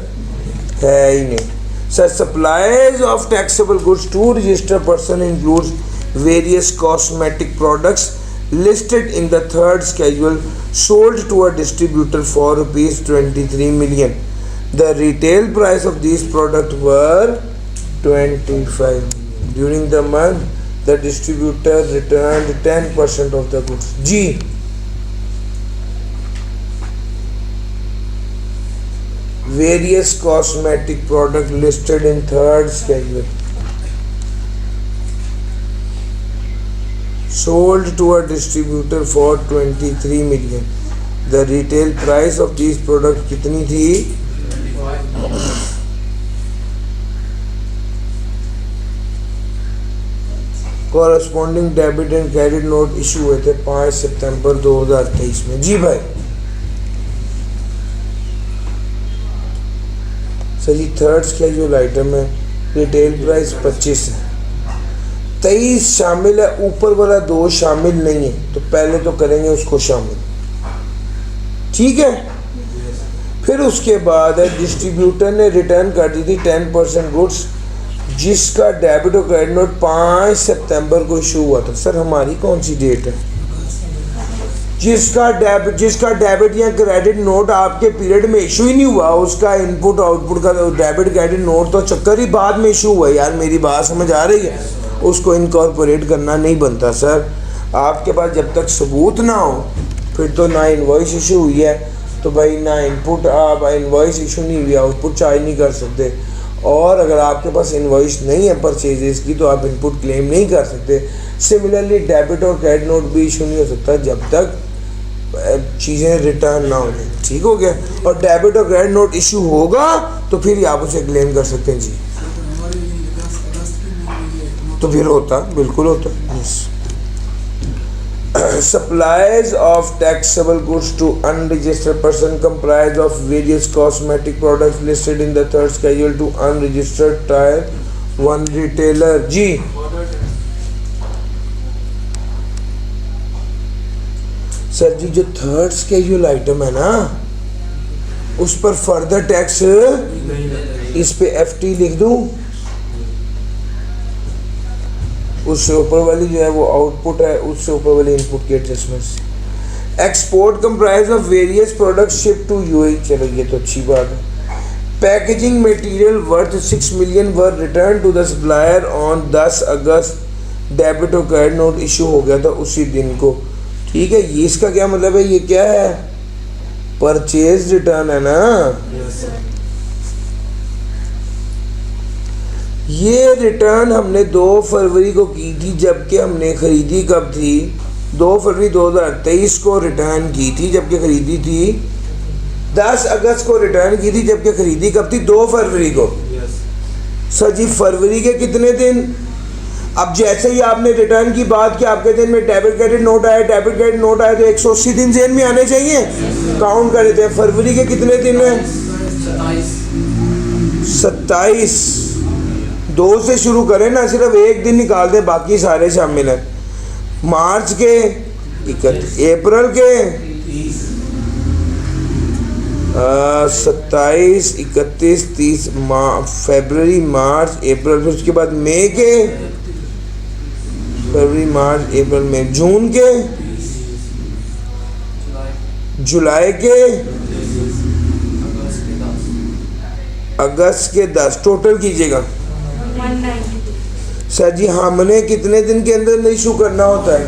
है ही नहीं। Sir supplies of taxable goods to registered person includes various cosmetic products listed in the third schedule sold to a distributor for rupees 23 million. The retail price of these products were 25 million. During the month, the distributor returned 10% of the goods. G. Various cosmetic products listed in third schedule sold to a distributor for 23 million. The retail price of these products कितनी थी? Corresponding debit and credit note issue हुए थे 5 सितंबर 2023 में। जी भाई sir जी third schedule item है, retail price 25 है, 23 शामिल है, ऊपर वाला 2 शामिल नहीं है, तो पहले तो करेंगे उसको शामिल, ठीक है। फिर उसके बाद है डिस्ट्रीब्यूटर ने रिटर्न कर दी थी 10% गुड्स जिसका डेबिट और क्रेडिट नोट 5 सितंबर को इशू हुआ था। सर हमारी कौन सी डेट है? जिसका डेबिट या क्रेडिट नोट आपके पीरियड में इशू ही नहीं हुआ, उसका इनपुट आउटपुट का डेबिट क्रेडिट नोट तो चक्कर ही बाद में इशू हुआ। यार मेरी बात समझ आ रही है? उसको इनकॉर्पोरेट करना नहीं बनता सर। आपके पास जब तक सबूत ना हो फिर तो ना इनवॉइस इशू हुई है तो भाई ना इनपुट, आप इनवॉइस इशू नहीं हुई आउटपुट चार्ज नहीं कर सकते, और अगर आपके पास इनवॉइस नहीं है परचेजेस की तो आप इनपुट क्लेम नहीं कर सकते। सिमिलरली डेबिट और क्रेडिट नोट भी इशू नहीं हो सकता जब तक चीज़ें रिटर्न ना हो जाए, ठीक हो गया। और डेबिट और क्रेडिट नोट इशू होगा तो फिर आप उसे क्लेम कर सकते हैं जी, तो फिर होता, बिल्कुल होता। Yes supplies of taxable goods to unregistered person comprise of various cosmetic products listed in the third schedule to unregistered tier 1 retailer। Ji sir जी जो थर्ड स्केड्यूल आइटम है ना उस पर फर्दर टैक्स, इस पे FT लिख दूं, उससे ऊपर वाली जो है वो आउटपुट है, उससे ऊपर वाली इनपुट की adjustments. Export comprise of various products ship to UAE, चलो ये तो अच्छी बात है। Packaging material worth 6 million were return to the supplier on 10 August. Debit और क्रेडिट नोट इशू हो गया था उसी दिन को, ठीक है। ये इसका क्या मतलब है? ये क्या है? परचेज रिटर्न है ना। ये रिटर्न हमने 2 फरवरी को की थी जबकि हमने ख़रीदी कब थी? 2 फरवरी 2023 को रिटर्न की थी जबकि ख़रीदी थी 10 अगस्त को रिटर्न की थी जबकि ख़रीदी कब थी? 2 फरवरी को। सर जी फरवरी के कितने दिन? अब जैसे ही आपने रिटर्न की बात की, आपके दिन में डेबिट क्रेडिट नोट आया, डेबिट क्रेडिट नोट आया, तो 180 दिन जेन में आने चाहिए। काउंट कर लेते हैं, फरवरी के कितने दिन हैं? 27। 2 से शुरू करें ना, सिर्फ एक दिन निकाल दें, बाकी सारे शामिल हैं। मार्च के 31, अप्रैल के 27, 31, 30, फरवरी, मार्च, अप्रैल, फिर उसके बाद मई के, फरवरी, मार्च, अप्रैल, मई, जून के, जुलाई के, अगस्त के 10। टोटल कीजिएगा। 192। सर जी हमने कितने दिन के अंदर इशू करना होता है?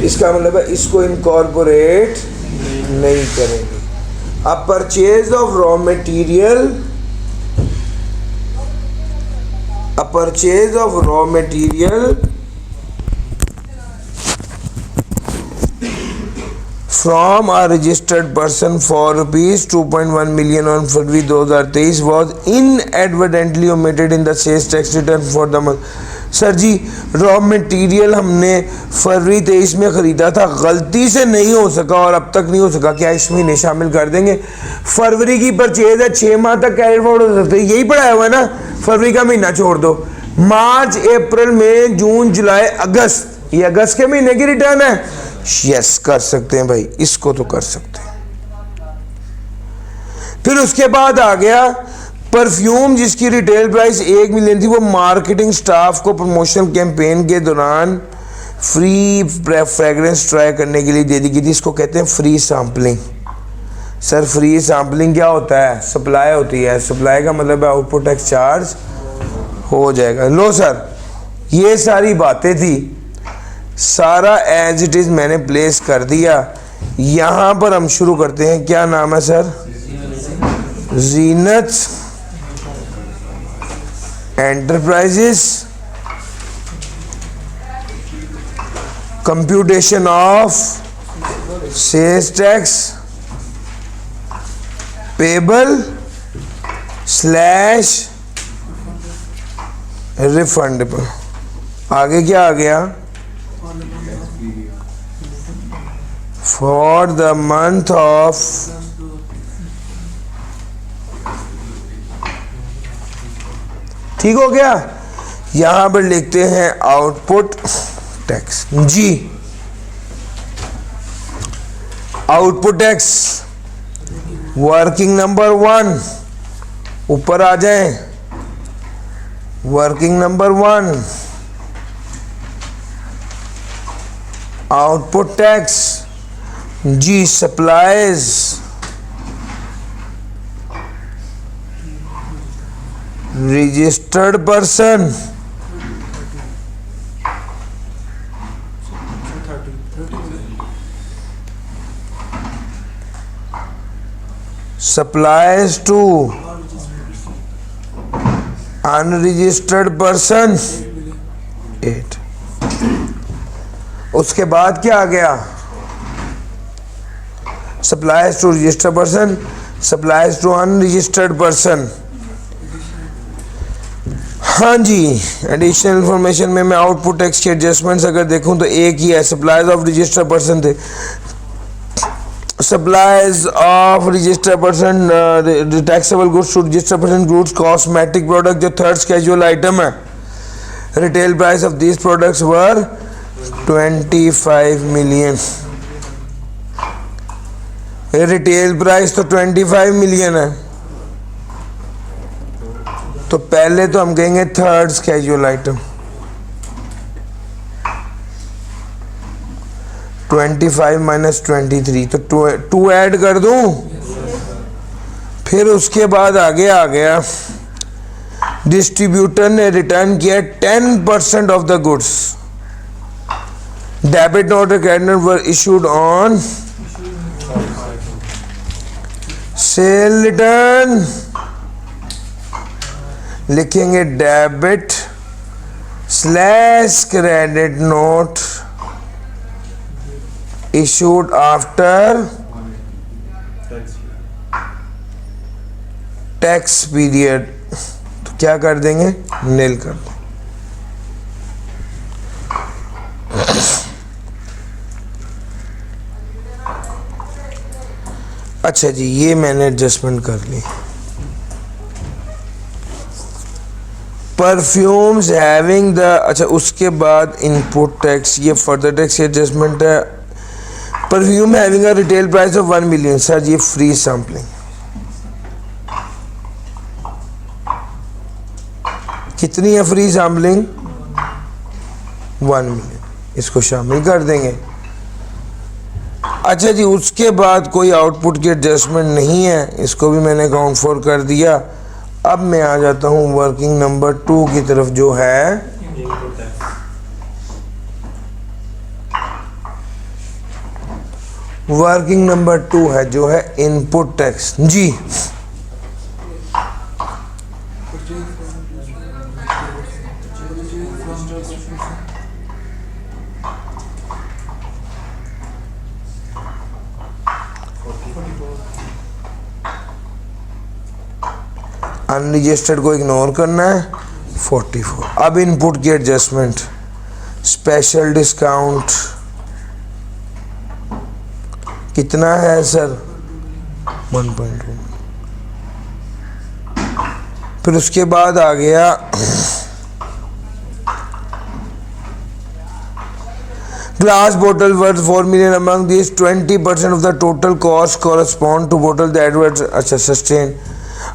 इसका मतलब है इसको इनकॉर्पोरेट नहीं करेंगे। अब purchase of raw material, from a registered person for rupees 2.1 million on February 2023 was inadvertently omitted in the sales tax return for the month। Sir जी रॉ मटेरियल हमने फरवरी 23 में ख़रीदा था, गलती से नहीं हो सका और अब तक नहीं हो सका, क्या इस महीने शामिल कर देंगे? फरवरी की परचेज है, 6 माह तक कैरी फॉरवर्ड हो सकते हैं, यही पढ़ाया हुआ है ना। फरवरी का महीना छोड़ दो, मार्च, अप्रैल, मई, जून, जुलाई, अगस्त, ये अगस्त के महीने की रिटर्न है। यस कर सकते हैं भाई, इसको तो कर सकते हैं। फिर उसके बाद आ गया परफ्यूम जिसकी रिटेल प्राइस 1 मिलियन थी, वो मार्केटिंग स्टाफ को प्रमोशन कैंपेन के दौरान फ्री फ्रेग्रेंस ट्राई करने के लिए दे दी गई थी। इसको कहते हैं free sampling. Sir free sampling क्या होता है? सप्लाई होती है, सप्लाई का मतलब है आउटपुट टैक्स चार्ज हो जाएगा। लो सर ये सारी बातें थी, सारा एज इट इज मैंने प्लेस कर दिया। यहां पर हम शुरू करते हैं। क्या नाम है sir? Zeenat enterprises, computation of sales tax payable / refundable. आगे क्या आ गया? फॉर द मंथ ऑफ ठीक हो गया। यहां पर लिखते हैं आउटपुट टैक्स जी। आउटपुट टैक्स वर्किंग नंबर 1 ऊपर आ जाए। वर्किंग नंबर 1 आउटपुट टैक्स जी। Supplies registered person supplies to unregistered person 8। उसके बाद क्या आ गया? supplies to registered person, supplies to unregistered person। हाँ जी एडिशनल इंफॉर्मेशन में मैं आउटपुट टैक्स के एडजस्टमेंट्स अगर देखूं तो एक ही है। सप्लाईज ऑफ रजिस्टर्ड पर्सन थे। Supplies of registered person taxable goods to registered person goods cosmetic product जो थर्ड स्केड्यूल आइटम है। Retail price of these products were 25 million. Retail price तो 25 मिलियन है, तो पहले तो हम कहेंगे थर्ड स्केड्यूल आइटम 25 माइनस 23, तो 2 ऐड कर दूं। फिर उसके बाद आगे आ गया डिस्ट्रीब्यूटर ने रिटर्न किया 10% of the goods. Debit note और credit note were issued on sale return. लिखेंगे debit / credit note issued after tax period. तो क्या कर देंगे, नील कर देंगे। अच्छा जी, ये मैंने एडजस्टमेंट कर ली। परफ्यूम्स हैविंग द, अच्छा उसके बाद इनपुट टैक्स, ये फर्दर टैक्स एडजस्टमेंट है। Perfume having a retail price of 1 million, sir ये फ्री सैम्पलिंग, कितनी है फ्री सैम्पलिंग, 1 मिलियन, इसको शामिल कर देंगे। अच्छा जी, उसके बाद कोई आउटपुट की एडजस्टमेंट नहीं है, इसको भी मैंने काउंट फॉर कर दिया। अब मैं आ जाता हूँ वर्किंग नंबर 2 की तरफ, जो है वर्किंग नंबर 2 है जो है इनपुट टैक्स जी। अनरजिस्टर्ड को इग्नोर करना है, 44। अब इनपुट की एडजस्टमेंट, स्पेशल डिस्काउंट कितना है सर, 1.2। फिर उसके बाद आ गया glass bottle worth 4 million, among this 20% of the total cost correspond to bottle that worth, अच्छा सस्टेन।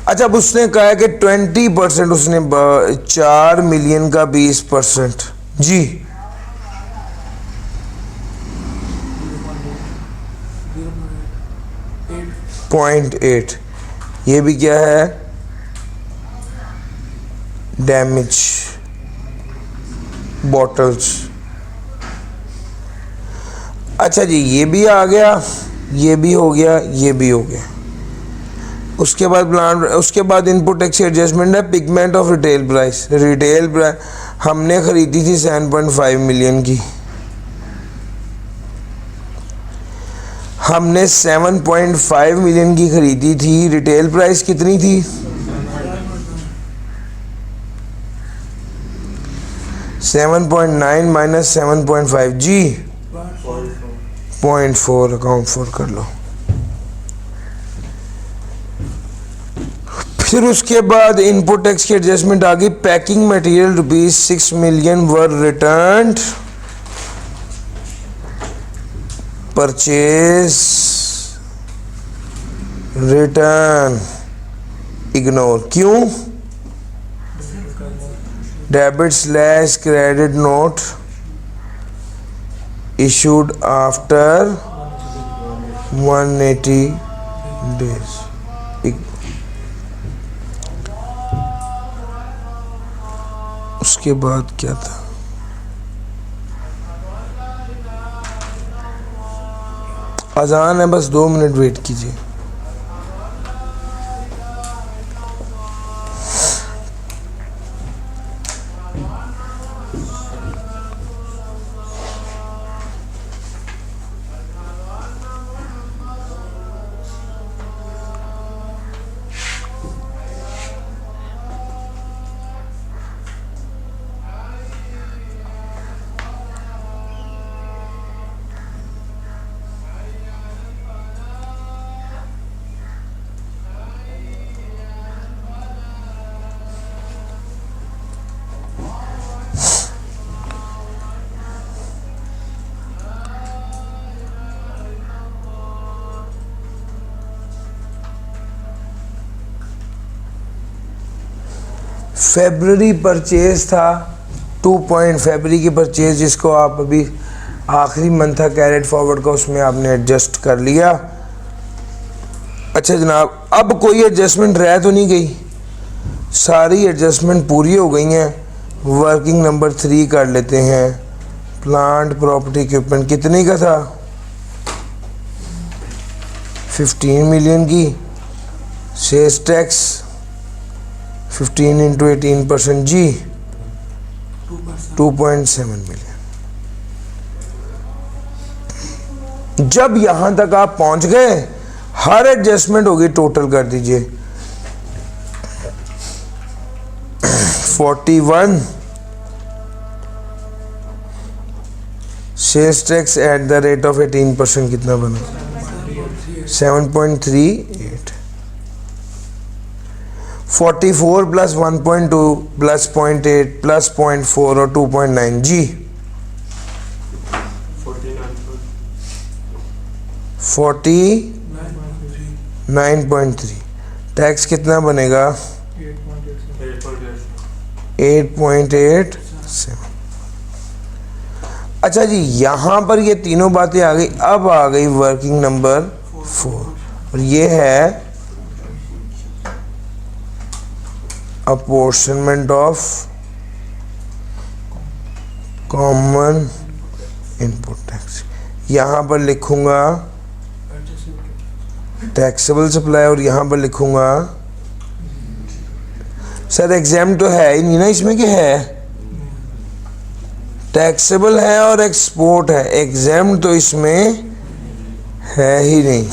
अच्छा, अब उसने कहा है कि 20%, उसने 4 मिलियन का 20% जी, 0.8। ये भी क्या है, डैमेज बॉटल्स। अच्छा जी, ये भी आ गया, ये भी हो गया, ये भी हो गया। उसके बाद प्लान, उसके बाद इनपुट टैक्स एडजस्टमेंट है pigment of retail price. Retail price हमने खरीदी थी 7.5 मिलियन की, हमने 7.5 मिलियन की खरीदी थी, रिटेल प्राइस कितनी थी, 7.9 माइनस 7.5 जी, 0.4 अकाउंट फॉर कर लो। फिर उसके बाद इनपुट टैक्स की एडजस्टमेंट आ गई। पैकिंग मटेरियल ₹6 मिलियन वर रिटर्न्ड, परचेज रिटर्न इग्नोर, क्यों, debit / credit note issued after 180 days. उसके बाद क्या था, अजान है, बस 2 मिनट वेट कीजिए। फेब्रुअरी परचेज था 2 पॉइंट, फेब्रुअरी की परचेज जिसको आप अभी आखिरी मंथ था कैरेट फॉरवर्ड का, उसमें आपने एडजस्ट कर लिया। अच्छा जनाब, अब कोई एडजस्टमेंट रह तो नहीं गई, सारी एडजस्टमेंट पूरी हो गई हैं। वर्किंग नंबर 3 कर लेते हैं। प्लांट प्रॉपर्टी इक्विपमेंट कितने का था, 15 मिलियन की। सेल्स टैक्स 15 इंटू 18% जी, 2.7 मिलियन। जब यहां तक आप पहुंच गए, हर एडजस्टमेंट होगी टोटल कर दीजिए। 41 sales tax at the rate of 18% कितना बना? 7.38। 44 प्लस 1.2 प्लस 0.8 प्लस 0.4 और 2.9 जी 49.3। टैक्स कितना बनेगा? 8.87। अच्छा जी, यहां पर ये तीनों बातें आ गई। अब आ गई वर्किंग नंबर 4 और ये है apportionment of common input tax. यहां पर लिखूंगा टैक्सेबल सप्लाई और यहां पर लिखूंगा सर एग्जाम तो है ही नहीं ना इसमें, क्या है? टैक्सेबल है और एक्सपोर्ट है, एग्जाम तो इसमें है ही नहीं।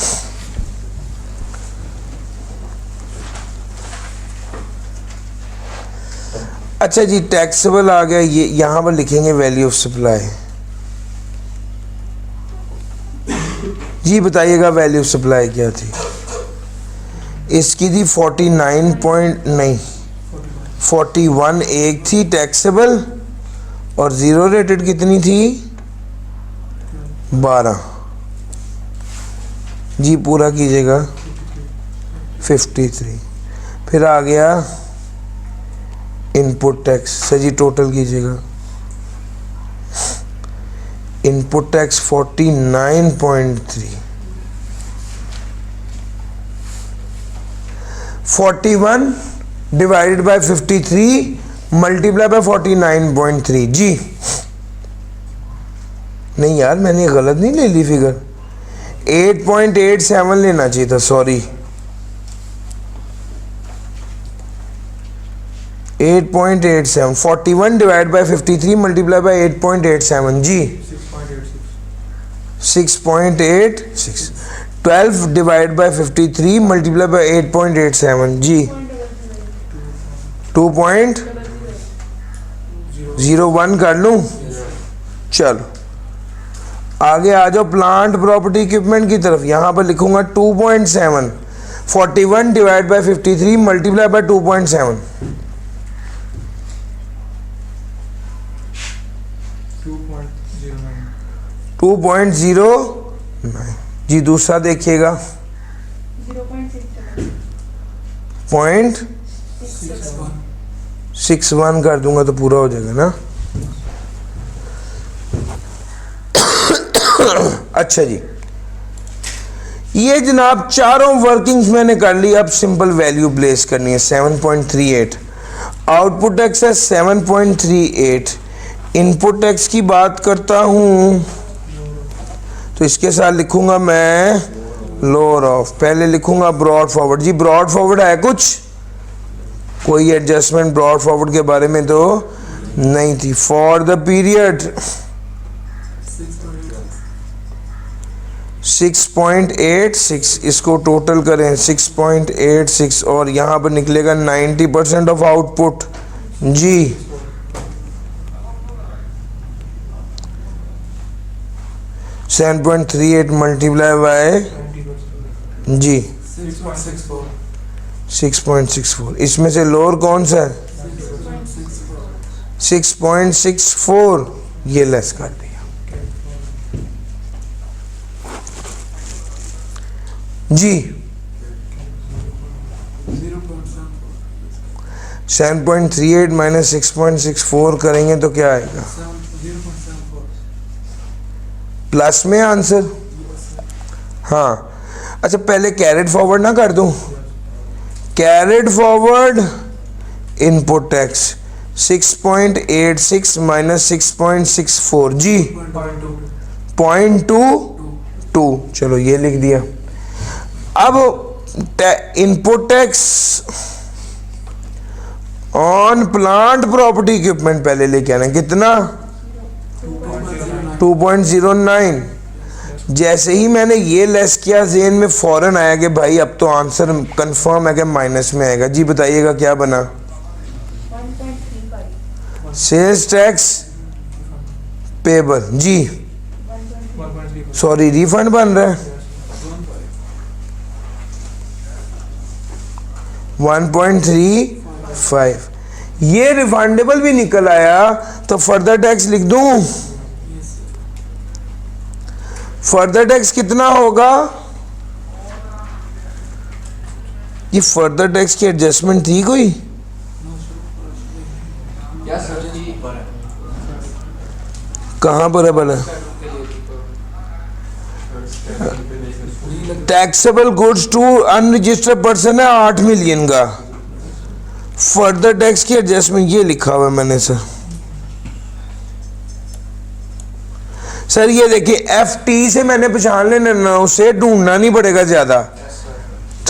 अच्छा जी, टैक्सेबल आ गया, ये यहां पर लिखेंगे वैल्यू ऑफ सप्लाई। जी बताइएगा वैल्यू ऑफ सप्लाई क्या थी? इसकी थी 41 एक थी टैक्सेबल और जीरो रेटेड कितनी थी? 12। जी पूरा कीजिएगा 53। फिर आ गया इनपुट टैक्स। सर जी टोटल कीजिएगा। Input tax 49.3। 41 divided by 53 multiply bye 49.3 जी। नहीं यार मैंने गलत नहीं ले ली फिगर, 8.87 लेना चाहिए था, sorry 8.87। 41 divide by 53 multiply by 8.87 जी 6.86। 12 डिवाइड बाय 53 मल्टीप्लाई बाय 8.87 जी 2.01 कर लूं? चलो आगे आ जाओ प्लांट प्रॉपर्टी इक्विपमेंट की तरफ। यहां पर लिखूंगा 2.7। 41 डिवाइड बाय 53 मल्टीप्लाई बाय 2.7 2.09 जी। दूसरा देखिएगा 0.61 कर दूंगा तो पूरा हो जाएगा ना। अच्छा जी, ये जनाब चारों वर्किंग्स मैंने कर ली। अब सिंपल वैल्यू प्लेस करनी है 7.38। आउटपुट टैक्स है 7.38। इनपुट टैक्स की बात करता हूं तो इसके साथ लिखूंगा मैं लोअर ऑफ। पहले लिखूंगा ब्रॉड फॉरवर्ड। जी ब्रॉड फॉरवर्ड है कुछ? कोई एडजस्टमेंट ब्रॉड फॉरवर्ड के बारे में तो नहीं थी। फॉर द पीरियड 6.86, इसको टोटल करें 6.86 और यहां पर निकलेगा 90% ऑफ आउटपुट जी। सेवन 7.38 मल्टीप्लाई बाय जी 6.64। इसमें से लोअर कौन सा है? 6.64, ये लेस कर दिया जी। 7.38 माइनस 6.64 करेंगे तो क्या आएगा? प्लस में आंसर। हाँ अच्छा, पहले कैरेट फॉरवर्ड ना कर दूं? Carried forward input tax 6.86 minus 6.64 जी 0.22। चलो ये लिख दिया। अब input tax on plant property equipment पहले लेके आना, कितना? 2.09। जैसे ही मैंने ये लेस किया ज़हन में फौरन आया कि भाई अब तो आंसर कंफर्म है कि माइनस में आएगा। जी बताइएगा क्या बना? सेल्स टैक्स पेबल जी, सॉरी रिफंड बन रहा है 1.35, ये रिफंडेबल भी निकल आया तो फर्दर टैक्स लिख दूं। फर्दर टैक्स कितना होगा? ये फर्दर टैक्स की एडजस्टमेंट थी कोई? कहाँ पर है भला? Taxable goods to unregistered person है 8 मिलियन का। फर्दर टैक्स की एडजस्टमेंट ये लिखा हुआ है मैंने सर ये देखिए FT से मैंने पहचान लेना ना, उसे ढूंढना नहीं पड़ेगा ज्यादा।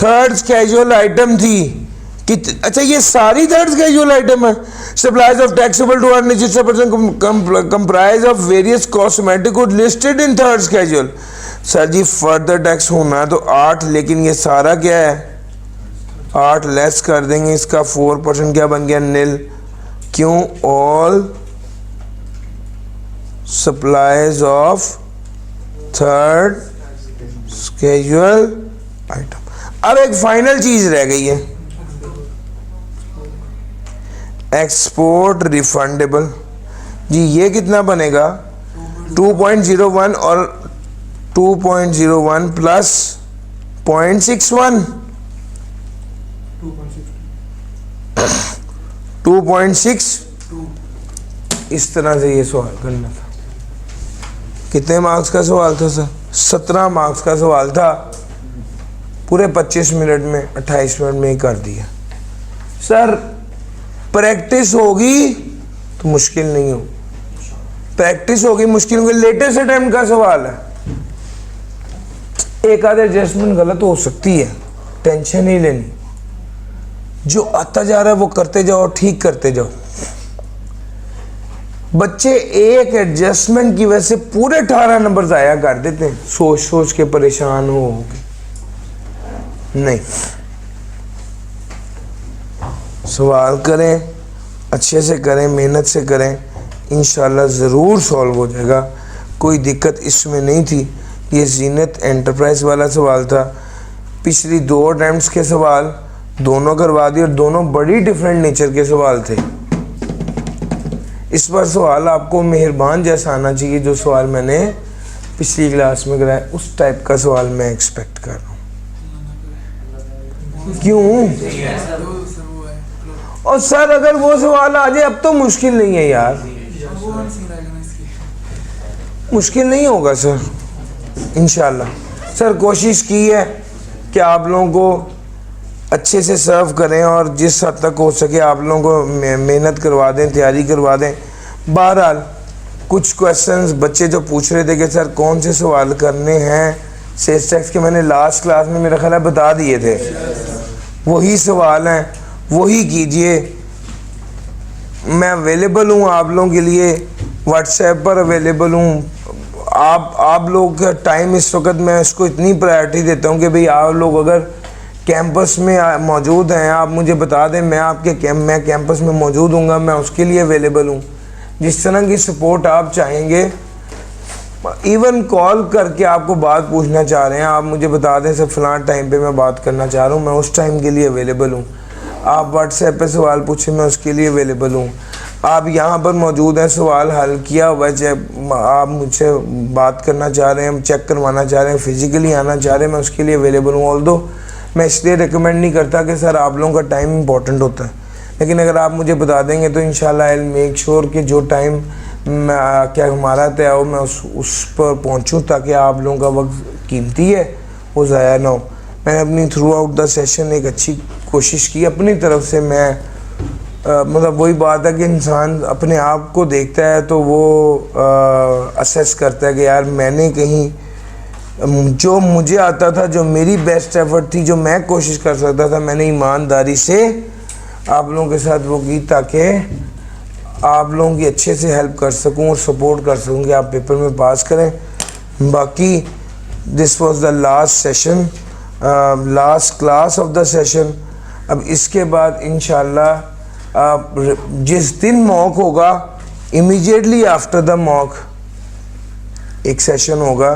थर्ड कैजुअल आइटम थी कि अच्छा ये सारी थर्ड कैजुअल आइटम है। Supplies of taxable to unregistered person comprise of various cosmetic good listed in third casual. Sir ji further tax होना है तो 8, लेकिन ये सारा क्या है 8 लेस कर देंगे, इसका 4% क्या बन गया नील। क्यों? All supplies of third casual item. अब एक फाइनल चीज रह गई है एक्सपोर्ट रिफंडेबल जी, ये कितना बनेगा 2.01 और 2.01 प्लस 0.61 2.6। इस तरह से ये सवाल करना था। कितने मार्क्स का सवाल था सर? 17 मार्क्स का सवाल था, पूरे 25 मिनट में 28 मिनट में ही कर दिया। सर प्रैक्टिस होगी तो मुश्किल नहीं हो, प्रैक्टिस होगी मुश्किल होगी। लेटेस्ट अटेम्प्ट का सवाल है, एक आधे एडजस्टमेंट गलत हो सकती है, टेंशन नहीं लेनी। जो आता जा रहा है वो करते जाओ, ठीक करते जाओ। बच्चे एक एडजस्टमेंट की वजह से पूरे 18 नंबर जाया कर देते हैं, सोच सोच के परेशान हो नहीं। सवाल करें, अच्छे से करें, मेहनत से करें, इंशाल्लाह ज़रूर सॉल्व हो जाएगा। कोई दिक्कत इसमें नहीं थी। ये जीनत एंटरप्राइज वाला सवाल था। पिछली 2 अटेम्प्ट्स के सवाल दोनों करवा दिए और दोनों बड़ी डिफरेंट नेचर के सवाल थे। इस पर सवाल आपको मेहरबान जैसा आना चाहिए, जो सवाल मैंने पिछली क्लास में कराया उस टाइप का सवाल मैं एक्सपेक्ट कर रहा हूँ। क्यों? और सर अगर वो सवाल आ जाए अब तो मुश्किल नहीं है यार, मुश्किल नहीं होगा सर इंशाल्लाह। सर कोशिश की है कि आप लोगों को अच्छे से सर्व करें और जिस हद तक हो सके आप लोगों को मेहनत करवा दें, तैयारी करवा दें। बहरहाल कुछ क्वेश्चंस बच्चे जो पूछ रहे थे कि सर कौन से सवाल करने हैं सेल्स टैक्स के, मैंने लास्ट क्लास में मेरा ख्याल है बता दिए थे। वही सवाल हैं, वही कीजिए। मैं अवेलेबल हूँ आप लोगों के लिए, व्हाट्सएप पर अवेलेबल हूँ। आप लोग का टाइम इस वक्त मैं इसको इतनी प्रायोरिटी देता हूँ कि भाई आप लोग अगर कैंपस में मौजूद हैं आप मुझे बता दें, मैं कैंपस में मौजूद हूँगा, मैं उसके लिए अवेलेबल हूँ। जिस तरह की सपोर्ट आप चाहेंगे, इवन कॉल करके आपको बात पूछना चाह रहे हैं, आप मुझे बता दें सर फलां टाइम पे मैं बात करना चाह रहा हूँ, मैं उस टाइम के लिए अवेलेबल हूँ। आप व्हाट्सएप पे सवाल पूछें, मैं उसके लिए अवेलेबल हूँ। आप यहाँ पर मौजूद हैं, सवाल हल किया हुआ है, आप मुझसे बात करना चाह रहे हैं, चेक करवाना चाह रहे हैं, फिज़िकली आना चाह रहे हैं, मैं उसके लिए अवेलेबल हूँ। ऑल्दो मैं इसलिए रिकमेंड नहीं करता कि सर आप लोगों का टाइम इंपॉर्टेंट होता है, लेकिन अगर आप मुझे बता देंगे तो इंशाल्लाह आई विल मेक श्योर कि जो टाइम क्या हमारा तय हो मैं उस पर पहुँचूँ, ताकि आप लोगों का वक्त कीमती है वो ज़ाया ना हो। मैंने अपनी थ्रू आउट द सेशन एक अच्छी कोशिश की अपनी तरफ से। मैं मतलब वही बात है कि इंसान अपने आप को देखता है तो वो असेस करता है कि यार मैंने कहीं जो मुझे आता था, जो मेरी बेस्ट एफर्ट थी, जो मैं कोशिश कर सकता था, मैंने ईमानदारी से आप लोगों के साथ वो की ताकि आप लोगों की अच्छे से हेल्प कर सकूं और सपोर्ट कर सकूं कि आप पेपर में पास करें। बाकी this was the last session, last class of the session. अब इसके बाद इंशाल्लाह जिस दिन मॉक होगा इमीडिएटली आफ्टर द मॉक एक सेशन होगा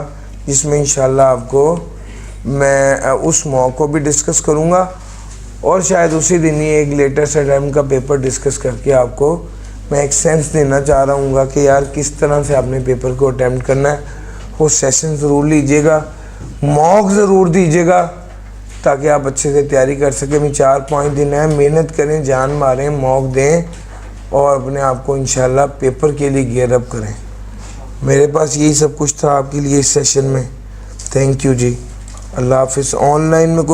जिसमें इंशाल्लाह आपको मैं उस मॉक को भी डिस्कस करूँगा और शायद उसी दिन ही एक लेटेस्ट अटैम्प्ट का पेपर डिस्कस करके आपको मैं एक सेंस देना चाह रहा हूँ कि यार किस तरह से आपने पेपर को अटैम्प्ट करना है। वो सेशन ज़रूर लीजिएगा, मॉक ज़रूर दीजिएगा ताकि आप अच्छे से तैयारी कर सकें। मैं 4-5 दिन है, मेहनत करें, जान मारें, मॉक दें और अपने आप को इंशाल्लाह पेपर के लिए गियर अप करें। मेरे पास यही सब कुछ था आपके लिए इस सेशन में। थैंक यू जी, अल्लाह हाफिज़। ऑनलाइन में